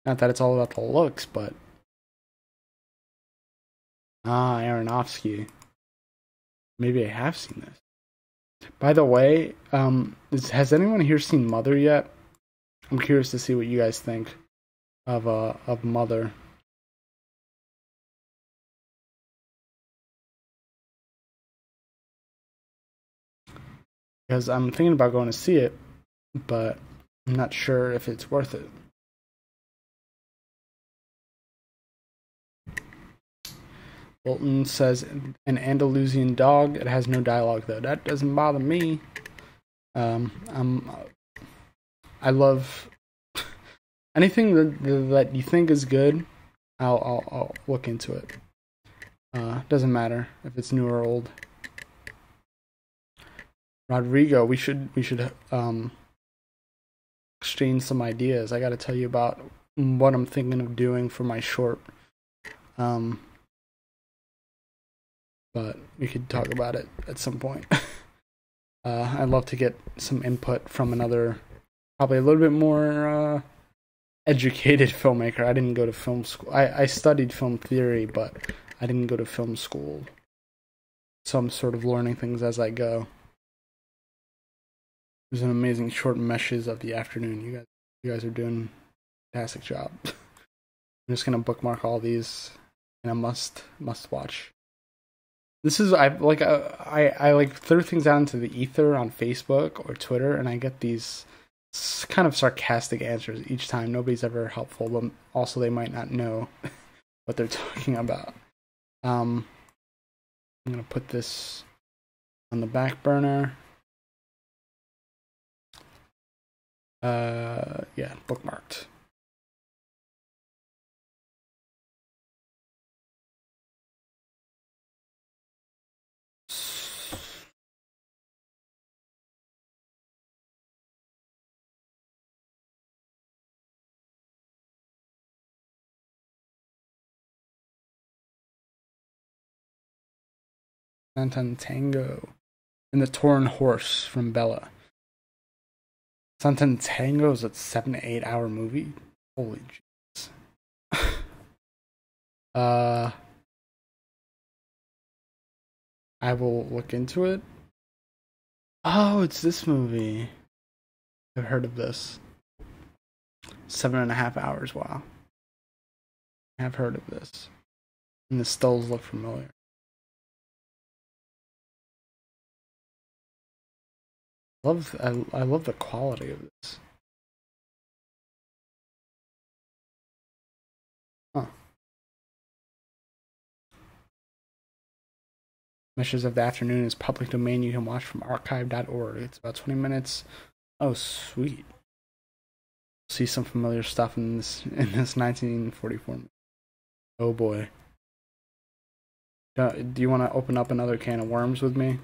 Not that it's all about the looks, but Aronofsky. Maybe I have seen this. By the way, has anyone here seen Mother yet? I'm curious to see what you guys think of Mother. Because I'm thinking about going to see it, but I'm not sure if it's worth it. Bolton says, an Andalusian dog. It has no dialogue, though. That doesn't bother me. I love anything that you think is good. I'll look into it. Doesn't matter if it's new or old. Rodrigo, we should exchange some ideas. I got to tell you about what I'm thinking of doing for my short. But we could talk about it at some point. I'd love to get some input from another, probably a little bit more educated filmmaker. I didn't go to film school. I studied film theory, but I didn't go to film school. So I'm sort of learning things as I go. It was an amazing short meshes of the afternoon. You guys are doing a fantastic job. I'm just gonna bookmark all these in a must watch. This is I like throw things out into the ether on Facebook or Twitter, and I get these kind of sarcastic answers each time. Nobody's ever helpful, but also they might not know what they're talking about. I'm gonna put this on the back burner. Yeah, bookmarked. Santantango and the Torn Horse from Bella. Santantango is a 7 to 8 hour movie. Holy jeez. I will look into it. Oh, it's this movie. I've heard of this. 7.5 hours. Wow. I've heard of this. And the stills look familiar. I love the quality of this. Huh. Meshes of the Afternoon is public domain. You can watch from archive.org. It's about 20 minutes. Oh, sweet. See some familiar stuff in this 1944 movie. Oh boy. Do you want to open up another can of worms with me?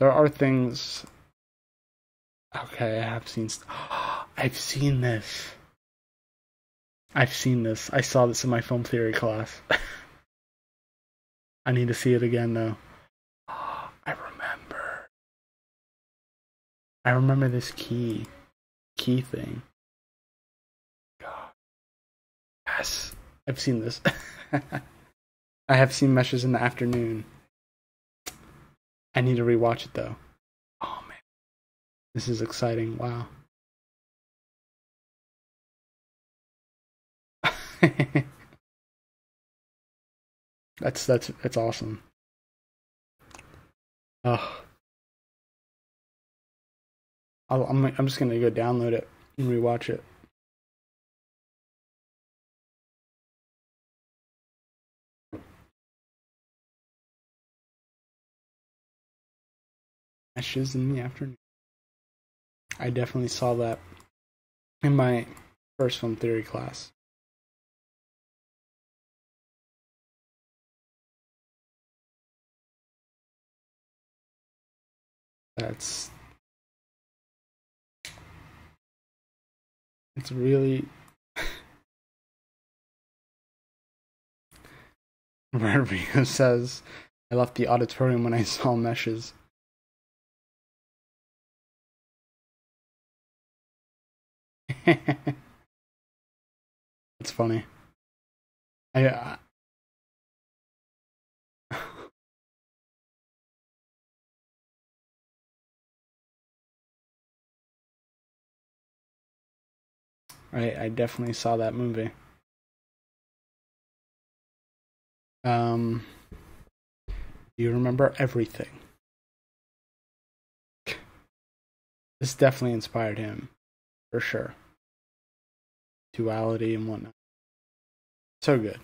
There are things. Okay, I have seen. I've seen this. I've seen this. I saw this in my film theory class. I need to see it again though. I remember. I remember this key thing. God. Yes, I've seen this. I have seen Meshes in the Afternoon. I need to rewatch it though. Oh man, this is exciting! Wow. That's awesome. Oh, I'm just gonna go download it and rewatch it. Meshes in the Afternoon. I definitely saw that in my first film theory class. It's really Rodrigo says, I left the auditorium when I saw Meshes. It's funny. I definitely saw that movie. Do you remember everything? This definitely inspired him, for sure. Duality and whatnot. So good.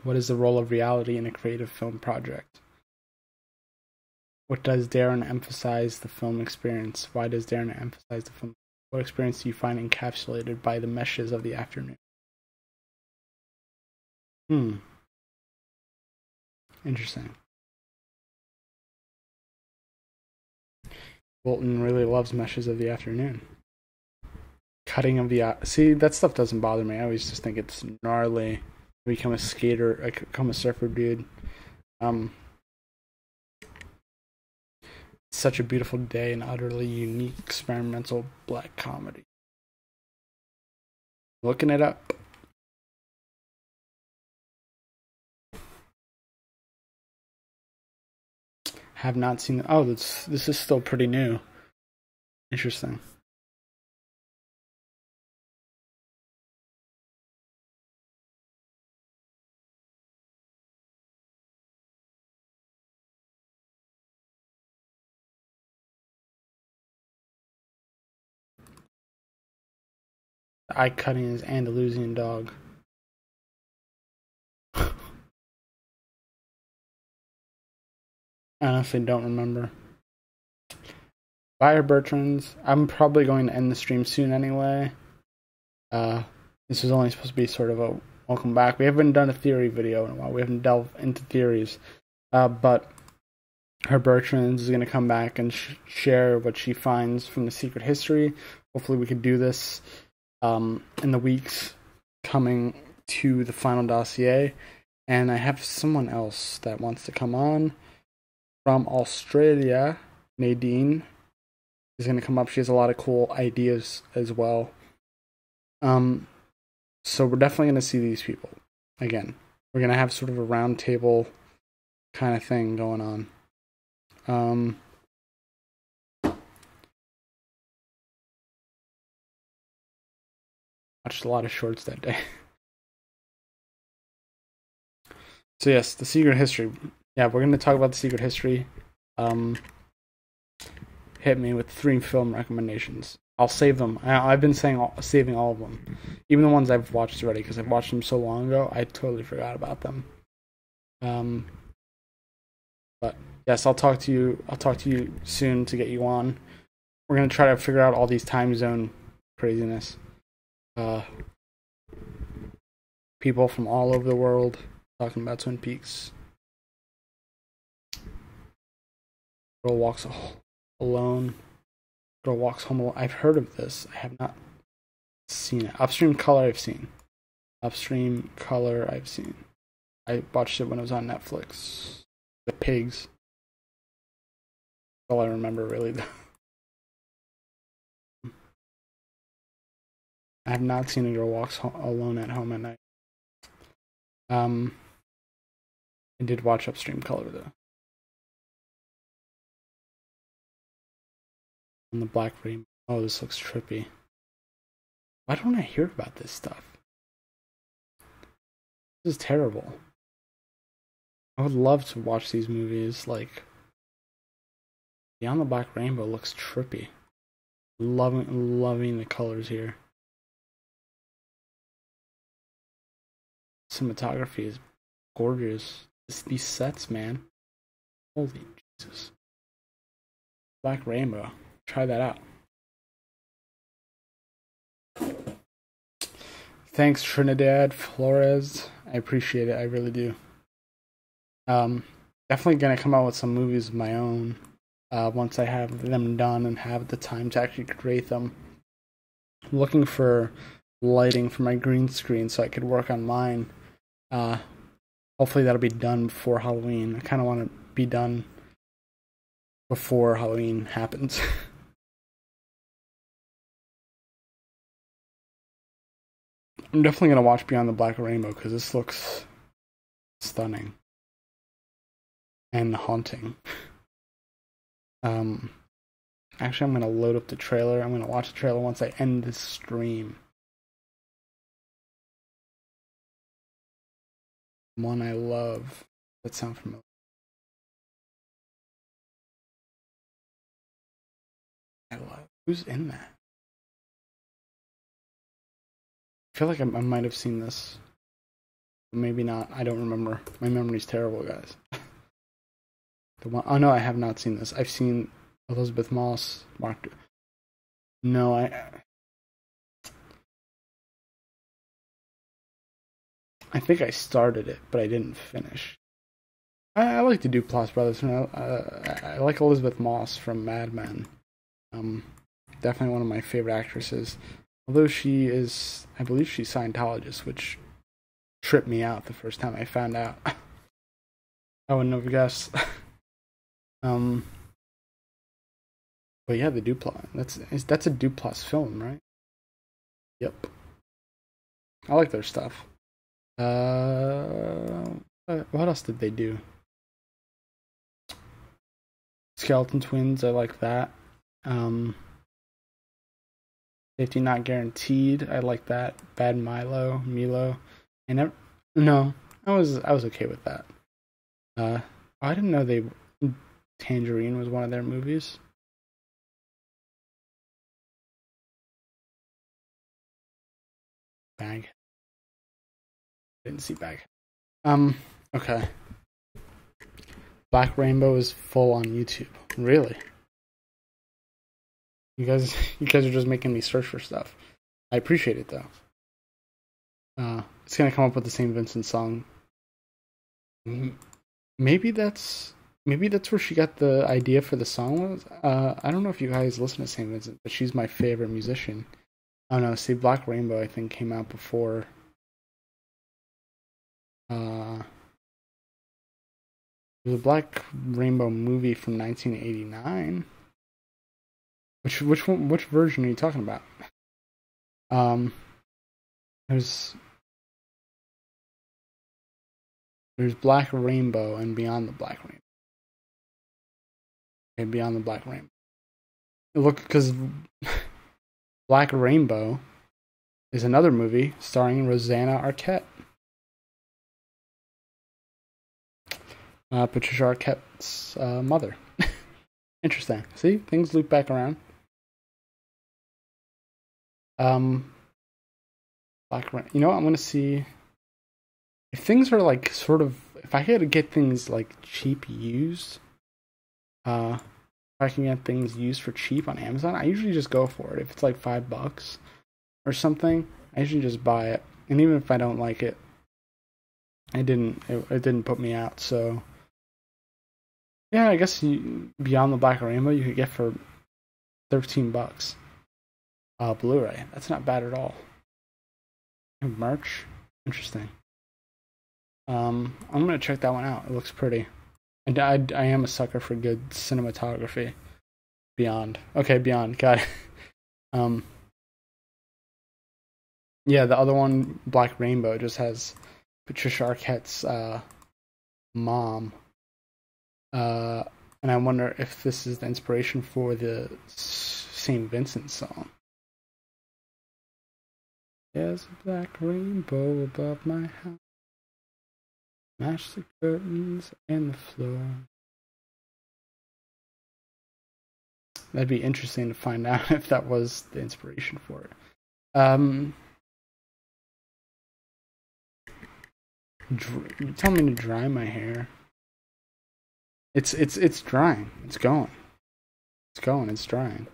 What is the role of reality in a creative film project? What does Darren emphasize the film experience? Why does Darren emphasize the film? What experience do you find encapsulated by the meshes of the afternoon? Interesting. Bolton really loves Meshes of the Afternoon. Cutting of the... See, that stuff doesn't bother me. I always just think it's gnarly. I become a skater. I become a surfer dude. Such a beautiful day, an utterly unique experimental black comedy. Looking it up. Have not seen. Oh, this is still pretty new. Interesting. The eye cutting is Andalusian dog. I honestly don't remember. Fire Bertrands. I'm probably going to end the stream soon anyway. This was only supposed to be sort of a welcome back. We haven't done a theory video in a while. We haven't delved into theories. But her Bertrands is going to come back and share what she finds from the secret history. Hopefully we could do this in the weeks coming to the final dossier. And I have someone else that wants to come on from Australia. Nadine is going to come up. She has a lot of cool ideas as well. So we're definitely going to see these people again. We're going to have sort of a round table kind of thing going on. Watched a lot of shorts that day. So yes, the secret history. Yeah, we're going to talk about the secret history. Hit me with 3 film recommendations. I'll save them. I've been saving all of them, even the ones I've watched already, because I've watched them so long ago. I totally forgot about them. But yes, I'll talk to you. I'll talk to you soon to get you on. We're gonna try to figure out all these time zone craziness. People from all over the world talking about Twin Peaks. Girl walks alone. Girl walks home alone. I've heard of this. I have not seen it. Upstream Color I've seen. Upstream Color I've seen. I watched it when it was on Netflix. The pigs. That's all I remember really. I have not seen A Girl Walks Alone at Home at Night. I did watch Upstream Color though. On the Black Rainbow. Oh, this looks trippy. Why don't I hear about this stuff? This is terrible. I would love to watch these movies. Like, Beyond the Black Rainbow looks trippy. Loving the colors here. Cinematography is gorgeous. These sets, man. Holy Jesus. Black Rainbow. Try that out. Thanks, Trinidad Flores. I appreciate it. I really do. Definitely gonna come out with some movies of my own once I have them done and have the time to actually create them. I'm looking for lighting for my green screen so I could work on mine. Hopefully that'll be done before Halloween. I kind of want to be done before Halloween happens. I'm definitely going to watch Beyond the Black Rainbow because this looks stunning and haunting. Actually, I'm going to load up the trailer. I'm going to watch the trailer once I end this stream. One I love. That sound familiar? I love. Who's in that? I feel like I might have seen this. Maybe not. I don't remember. My memory's terrible, guys. The one. Oh no, I have not seen this. I've seen Elizabeth Moss. Mark. No, I think I started it, but I didn't finish. I like the Duplass brothers. I like Elizabeth Moss from Mad Men. Definitely one of my favorite actresses. Although she is, I believe she's Scientologist, which tripped me out the first time I found out. I wouldn't have guessed. But yeah, the Duplass. That's a Duplass film, right? Yep. I like their stuff. What else did they do? Skeleton Twins, I like that. Safety Not Guaranteed, I like that. Bad Milo. I never, no, I was okay with that. I didn't know Tangerine was one of their movies. Bag. Didn't see Bag. Okay. Black Rainbow is full on YouTube. Really? You guys are just making me search for stuff. I appreciate it though. It's gonna come up with the St. Vincent song. Maybe that's where she got the idea for the song. I don't know if you guys listen to St. Vincent, but she's my favorite musician. I don't know. See, Black Rainbow I think came out before. There's a Black Rainbow movie from 1989. Which version are you talking about? There's Black Rainbow and Beyond the Black Rainbow. Okay, Beyond the Black Rainbow. Look, because Black Rainbow is another movie starring Rosanna Arquette. Patricia Arquette's mother. Interesting. See, things loop back around. Black Rainbow. You know what? I'm gonna see if things are like sort of. If I had to get things like cheap used, if I can get things used for cheap on Amazon, I usually just go for it. If it's like $5 or something, I usually just buy it. And even if I don't like it, it didn't put me out. So yeah, I guess Beyond the Black Rainbow you could get for $13. Blu-ray. That's not bad at all. Merch. Interesting. I'm gonna check that one out. It looks pretty. And I am a sucker for good cinematography. Beyond. Okay, Beyond. Got it. Yeah, the other one, Black Rainbow, just has Patricia Arquette's mom. And I wonder if this is the inspiration for the St. Vincent song. There's a black rainbow above my house. Match the curtains and the floor. That'd be interesting to find out if that was the inspiration for it. You tell me to dry my hair. It's drying. It's going. It's drying.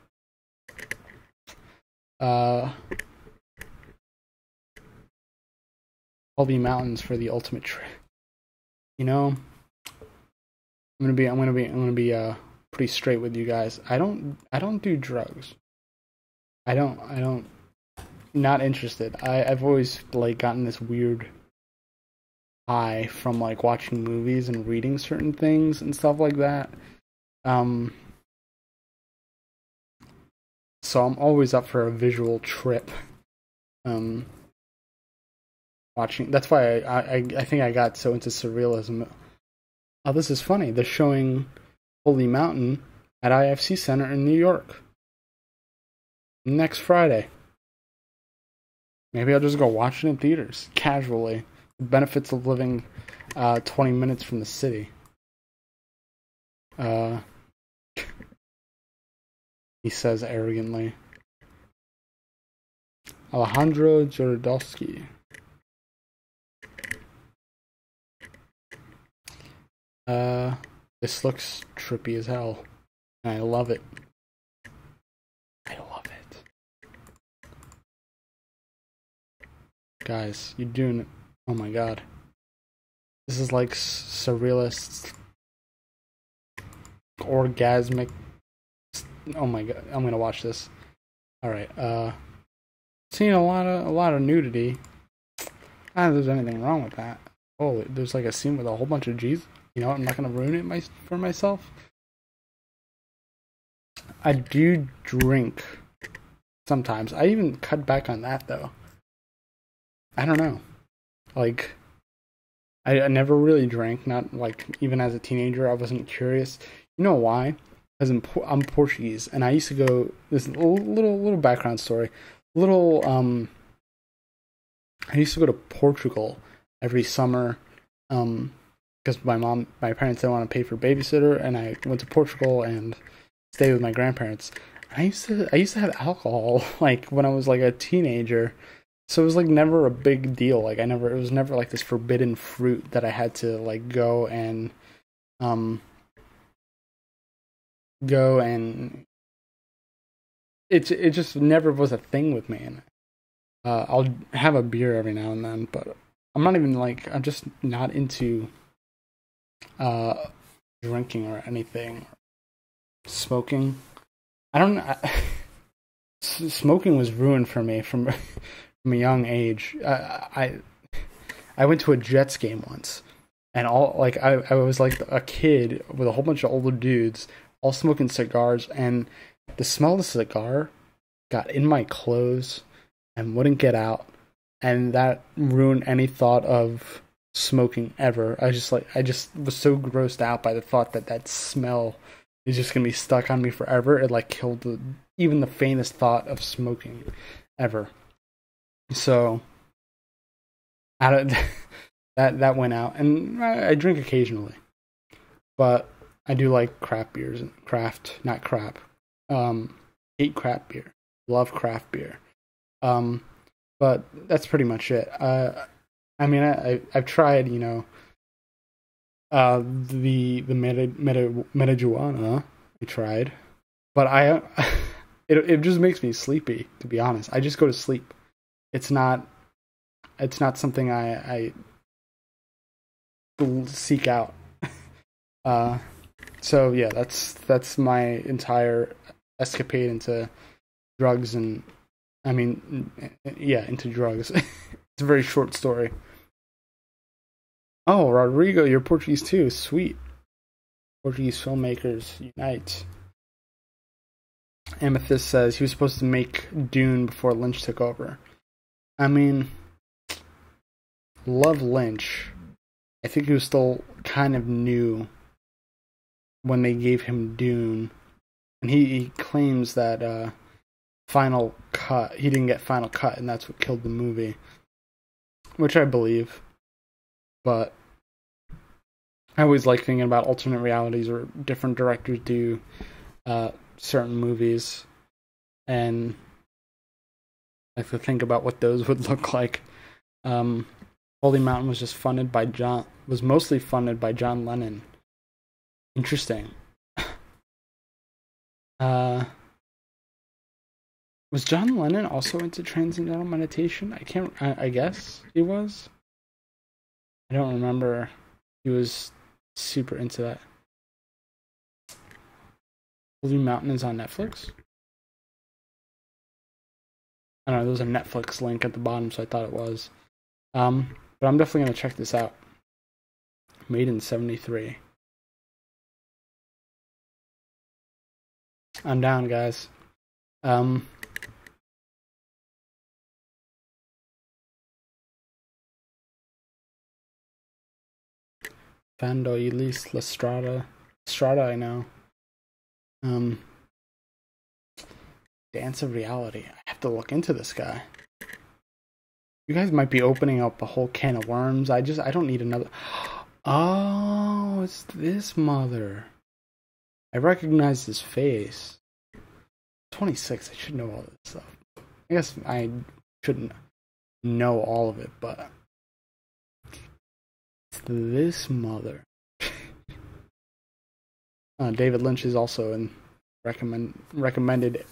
Holy Mountains for the ultimate trip. You know, I'm gonna be pretty straight with you guys. I don't do drugs. I don't not interested. I've always like gotten this weird high from like watching movies and reading certain things and stuff like that. So I'm always up for a visual trip. Watching. That's why I think I got so into surrealism. Oh, this is funny. They're showing Holy Mountain at IFC Center in New York next Friday. Maybe I'll just go watch it in theaters casually. The benefits of living 20 minutes from the city. He says arrogantly. Alejandro Jodorowsky. This looks trippy as hell. And I love it. I love it. Guys, you're doing it. Oh my god. This is like surrealist, orgasmic. Oh my god, I'm gonna watch this. Alright, seeing a lot of nudity. I don't think there's anything wrong with that. Oh, there's like a scene with a whole bunch of G's. You know, I'm not gonna ruin it for myself. I do drink sometimes. I even cut back on that though. I don't know. Like, I never really drank. Not like even as a teenager. I wasn't curious. You know why? because I'm Portuguese, and I used to go. This little background story. Little I used to go to Portugal every summer, because my parents didn't want to pay for a babysitter, and I went to Portugal and stayed with my grandparents. I used to have alcohol like when I was like a teenager, so it was like never a big deal. Like it was never like this forbidden fruit that I had to like go and it just never was a thing with me. And I'll have a beer every now and then, but I'm just not into drinking or anything. Smoking. I don't know. Smoking was ruined for me from a young age. I went to a Jets game once, and I was like a kid with a whole bunch of older dudes all smoking cigars, and the smell of the cigar got in my clothes and wouldn't get out, and that ruined any thought of smoking ever. I just was so grossed out by the thought that smell is just gonna be stuck on me forever. It like killed even the faintest thought of smoking ever. So out of that went out, and I drink occasionally, but I do like craft beers. Not crap. Hate craft beer. Love craft beer. But that's pretty much it. I mean, I've tried, the marijuana. I tried, but it just makes me sleepy. To be honest, I just go to sleep. It's not something I seek out. So yeah, that's my entire escapade into drugs, and into drugs. It's a very short story. Oh, Rodrigo, you're Portuguese too. Sweet. Portuguese filmmakers unite. Amethyst says he was supposed to make Dune before Lynch took over. I mean, love Lynch. I think he was still kind of new when they gave him Dune, and he claims that final cut, he didn't get final cut, and that's what killed the movie, which I believe. But I always like thinking about alternate realities where different directors do certain movies, and I have to think about what those would look like. Holy Mountain was mostly funded by John Lennon. Interesting. Was John Lennon also into transcendental meditation? I guess he was. I don't remember. He was super into that. Holy Mountain is on Netflix? I don't know, there was a Netflix link at the bottom, so I thought it was. But I'm definitely going to check this out. Made in 73. I'm down, guys. Fando Elis Lestrada. Estrada, I know. Dance of Reality. I have to look into this guy. You guys might be opening up a whole can of worms. I don't need another. Oh, it's this mother. I recognize his face. 26. I should know all this stuff. I guess I shouldn't know all of it, but it's this mother. David Lynch is also in recommended.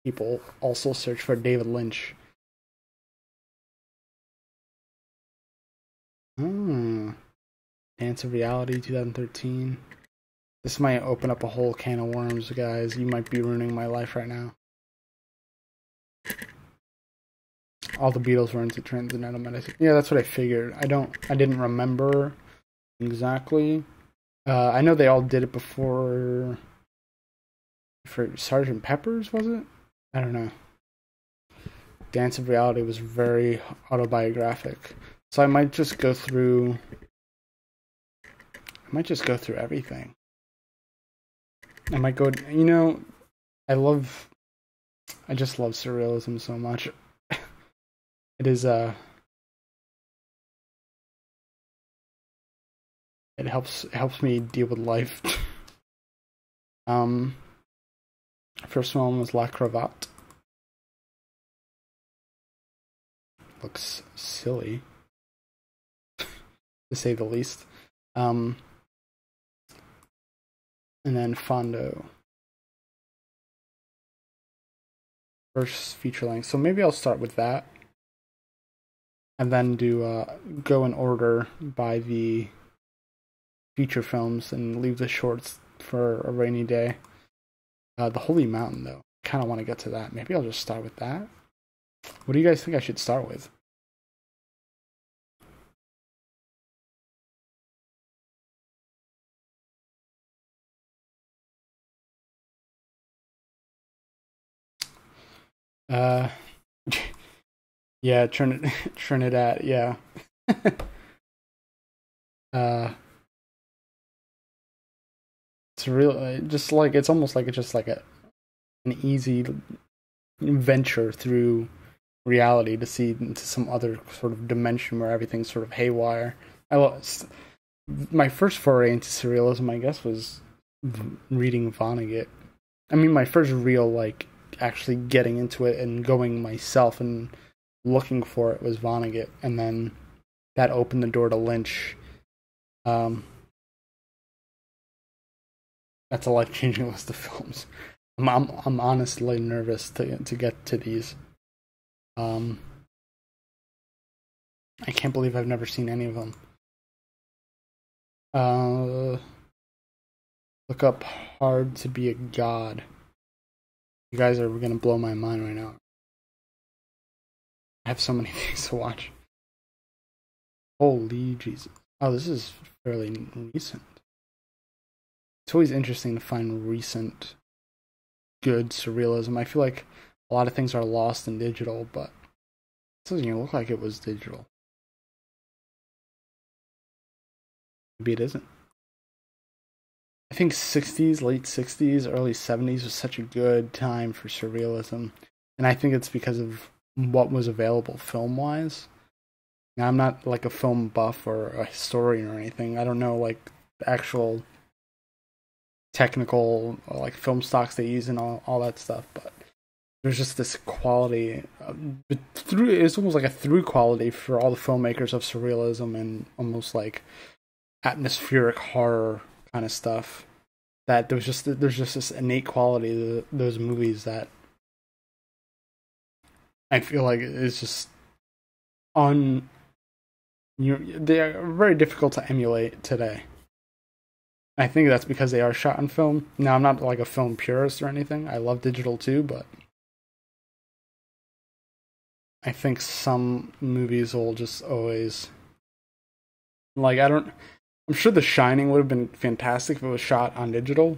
People also search for David Lynch. Dance of Reality 2013. This might open up a whole can of worms, guys. You might be ruining my life right now. All the Beatles were into transcendental medicine. Yeah, that's what I figured. I didn't remember exactly. I know they all did it before. For Sgt. Pepper's, was it? I don't know. Dance of Reality was very autobiographic. So I might just go through everything. I might go. I just love surrealism so much. It is it helps me deal with life. First one was La Cravate. Looks silly, to say the least. And then Fondo. First feature length. So maybe I'll start with that. And then do go in order by the feature films and leave the shorts for a rainy day. The Holy Mountain, though. I kind of want to get to that. Maybe I'll just start with that. What do you guys think I should start with? Yeah, Trinidad, yeah. It's real, just like it's almost like it's just like an easy venture through reality to see into some other sort of dimension where everything's sort of haywire. My first foray into surrealism, I guess, was reading Vonnegut. I mean, my first real like actually getting into it and going myself and looking for it was Vonnegut, and then that opened the door to Lynch. That's a life-changing list of films. I'm honestly nervous to get to these. I can't believe I've never seen any of them. Look up Hard to Be a God. You guys are gonna blow my mind right now. I have so many things to watch. Holy Jesus. Oh, this is fairly recent. It's always interesting to find recent good surrealism. I feel like a lot of things are lost in digital, but it doesn't even look like it was digital. Maybe it isn't. I think 60s, late 60s, early 70s was such a good time for surrealism. And I think it's because of what was available film-wise. Now, I'm not like a film buff or a historian or anything. I don't know like the actual technical like film stocks they use and all that stuff, but there's just this quality it's almost like a through quality for all the filmmakers of surrealism and almost like atmospheric horror kind of stuff, that there's just this innate quality to those movies that I feel like is just they are very difficult to emulate today. I think that's because they are shot on film. Now, I'm not like a film purist or anything. I love digital too, but I think some movies will just always like I'm sure The Shining would have been fantastic if it was shot on digital.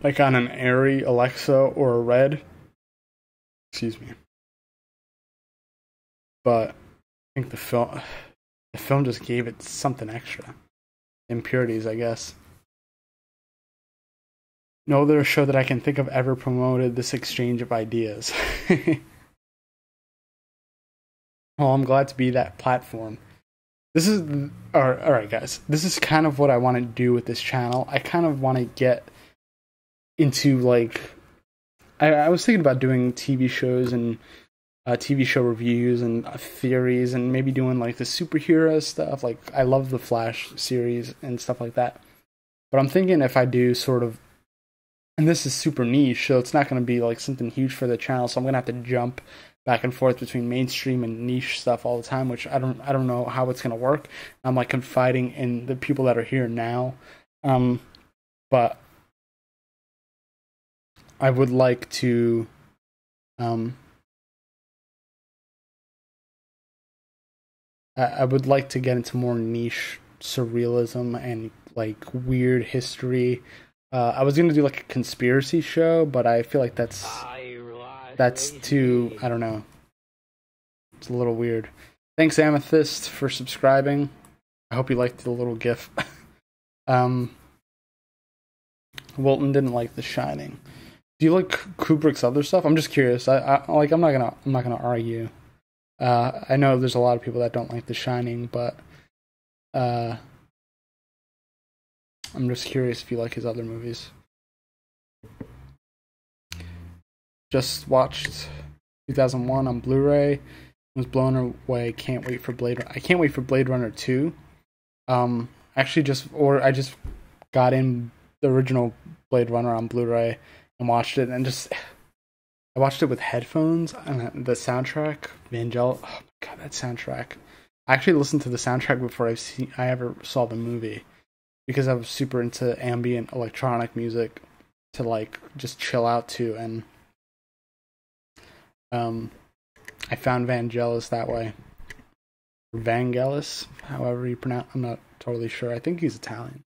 Like on an Arri, Alexa, or a Red. Excuse me. But I think the film just gave it something extra. Impurities, I guess. No other show that I can think of ever promoted this exchange of ideas. Well, I'm glad to be that platform. This is all right, guys. This is kind of what I want to do with this channel. I kind of want to get into like I was thinking about doing TV shows and TV show reviews and theories, and maybe doing like the superhero stuff. Like I love the Flash series and stuff like that. But I'm thinking if I do sort of, and this is super niche, so it's not going to be like something huge for the channel. So I'm going to have to jump back and forth between mainstream and niche stuff all the time, which I don't know how it's going to work. I'm like confiding in the people that are here now, but I would like to. I would like to get into more niche surrealism and like weird history. I was gonna do like a conspiracy show, but I feel like that's too, I don't know. It's a little weird. Thanks, Amethyst, for subscribing. I hope you liked the little GIF. Wilton didn't like The Shining. Do you like Kubrick's other stuff? I'm just curious. I'm not gonna argue. I know there's a lot of people that don't like The Shining, but I'm just curious if you like his other movies. Just watched 2001 on Blu-ray. Was blown away. Can't wait for I can't wait for Blade Runner 2. I just got in the original Blade Runner on Blu-ray and watched it, and I watched it with headphones, and the soundtrack, Vangelis. Oh my god, that soundtrack! I actually listened to the soundtrack before I ever saw the movie, because I was super into ambient electronic music to like just chill out to, and I found Vangelis that way. Vangelis, however you pronounce. I'm not totally sure. I think he's Italian.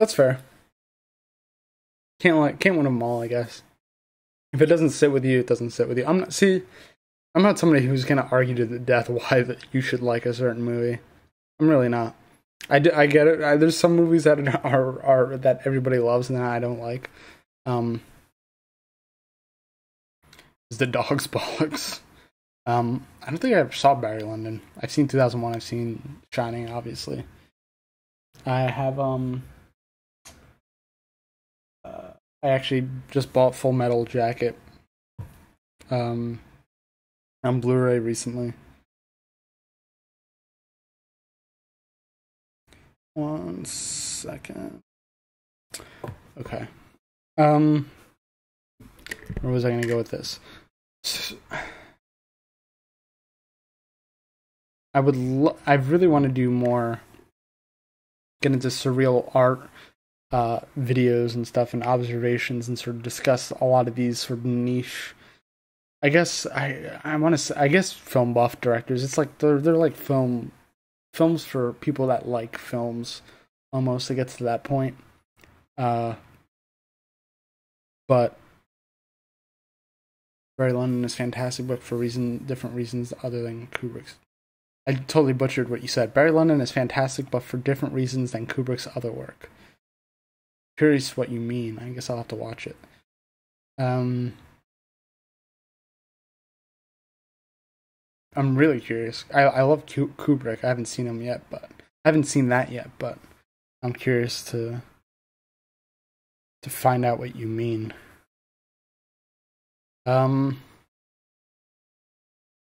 That's fair. Can't win them all, I guess. If it doesn't sit with you, it doesn't sit with you. I'm not somebody who's gonna argue to the death why that you should like a certain movie. I'm really not. I get it. There's some movies that are that everybody loves and that I don't like. Is The Dog's Bollocks. I don't think I ever saw Barry Lyndon. I've seen 2001. I've seen Shining, obviously. I have I actually just bought Full Metal Jacket on Blu-ray recently. One second. Okay. Where was I going to go with this? I really want to do more, get into surreal art videos and stuff, and observations, and sort of discuss a lot of these sort of niche. I guess I want to. I guess film buff directors. It's like they're like films for people that like films. Almost, it gets to that point. But Barry Lyndon is fantastic, but for different reasons other than Kubrick's. I totally butchered what you said. Barry Lyndon is fantastic, but for different reasons than Kubrick's other work. Curious what you mean. I guess I'll have to watch it. I'm really curious. I love Kubrick. I haven't seen that yet, but I'm curious to find out what you mean.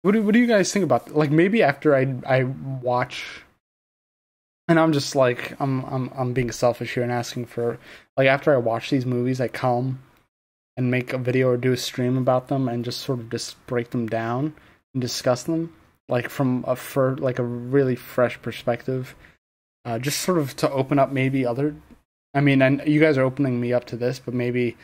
What do you guys think about, like, maybe after I watch, and I'm just like I'm being selfish here and asking for, like, after I watch these movies, I come and make a video or do a stream about them and just sort of just break them down and discuss them, like from a really fresh perspective, just sort of to open up maybe other. I mean, and you guys are opening me up to this, but maybe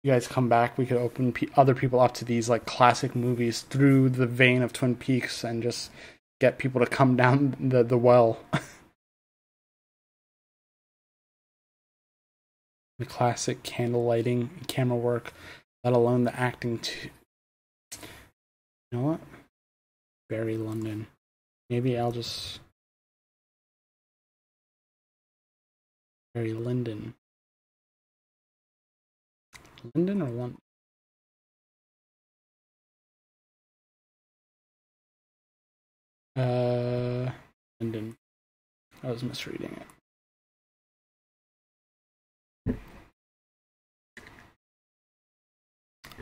you guys come back, we could open other people up to these like classic movies through the vein of Twin Peaks and just get people to come down the well. The classic candle lighting, camera work, let alone the acting too. You know what? Barry Lyndon. Maybe I'll just Barry Lyndon. Lyndon or London? Lyndon. I was misreading it.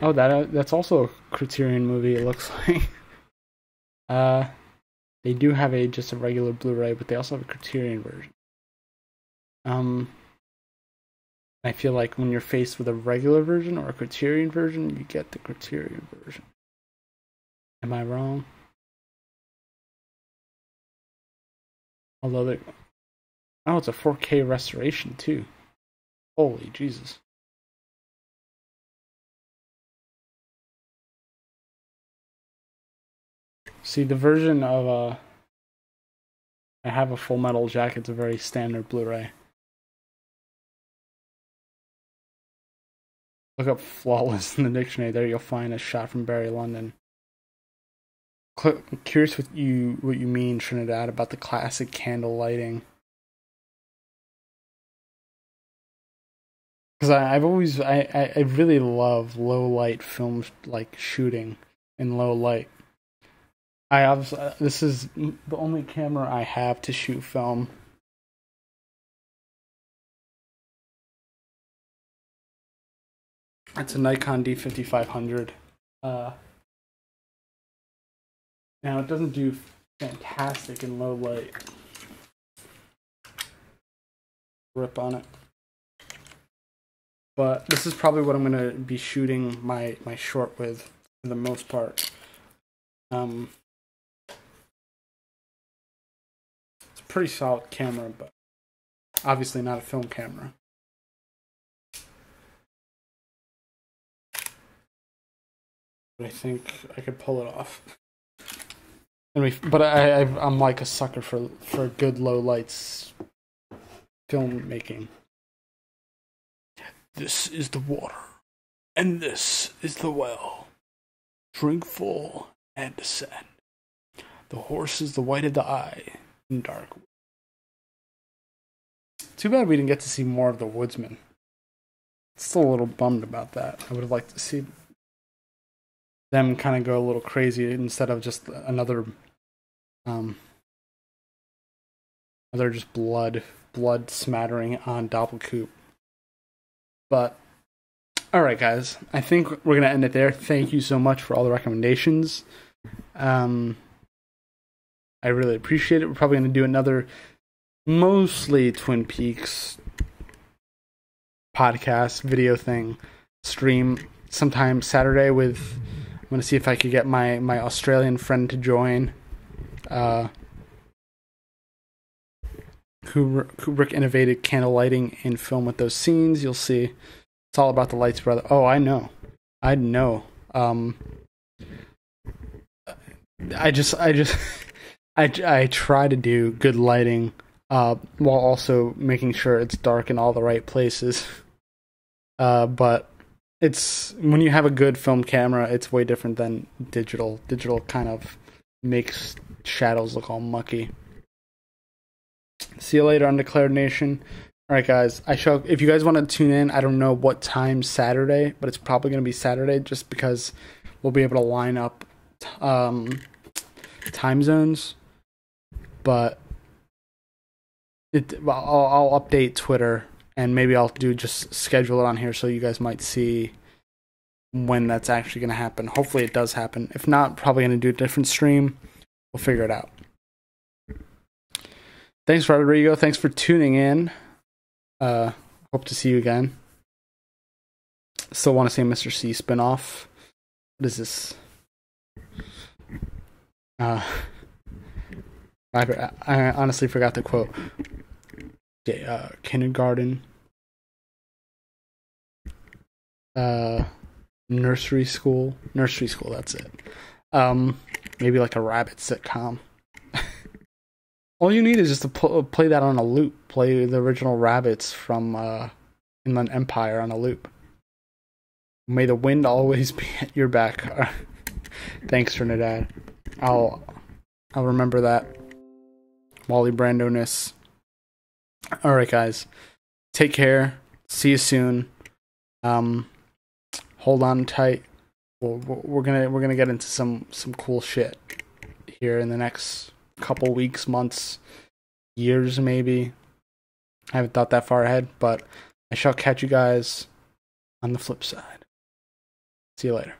Oh, that's also a Criterion movie, it looks like. They do have just a regular Blu-ray, but they also have a Criterion version. I feel like when you're faced with a regular version or a Criterion version, you get the Criterion version. Am I wrong? Although it's a 4K restoration too. Holy Jesus. See, the version of I have a Full Metal Jacket. It's a very standard Blu-ray. Look up flawless in the dictionary. There you'll find a shot from Barry Lyndon. curious what you mean, Trinidad, about the classic candle lighting. Because I really love low light films, like shooting in low light. I obviously this is the only camera I have to shoot film. It's a Nikon D5500. Now it doesn't do fantastic in low light. Rip on it. But this is probably what I'm gonna be shooting my short with for the most part. It's a pretty solid camera, but obviously not a film camera. But I think I could pull it off. But I'm like a sucker for good low lights filmmaking. This is the water, and this is the well. Drink full and descend. The horse is the white of the eye in dark. Too bad we didn't get to see more of the woodsman. Still a little bummed about that. I would have liked to see them kind of go a little crazy instead of just another just blood smattering on Doppelkoop. But alright guys, I think we're gonna end it there. Thank you so much for all the recommendations. I really appreciate it. We're probably gonna do another mostly Twin Peaks podcast video thing stream sometime Saturday with I'm gonna see if I could get my Australian friend to join. Kubrick innovated candle lighting in film with those scenes. You'll see it's all about the lights, brother. Oh, I know. I try to do good lighting while also making sure it's dark in all the right places. But it's when you have a good film camera, it's way different than digital. Digital kind of makes shadows look all mucky. See you later, Undeclared Nation. Alright guys, if you guys want to tune in, I don't know what time Saturday, but it's probably going to be Saturday just because we'll be able to line up time zones. But I'll update Twitter and maybe I'll just schedule it on here so you guys might see when that's actually going to happen. Hopefully it does happen. If not, probably going to do a different stream. We'll figure it out. Thanks, Rodrigo. Thanks for tuning in. Hope to see you again. Still want to say Mr. C spinoff. What is this? I honestly forgot the quote. Okay, kindergarten. Nursery school. Nursery school, that's it. Maybe like a rabbit sitcom. All you need is just to play that on a loop. Play the original rabbits from Inland Empire on a loop. May the wind always be at your back. Thanks, Trinidad. I'll remember that. Wally Brando-ness. Alright guys. Take care. See you soon. Hold on tight. We're gonna get into some cool shit here in the next couple weeks, months, years maybe. I haven't thought that far ahead, but I shall catch you guys on the flip side. See you later.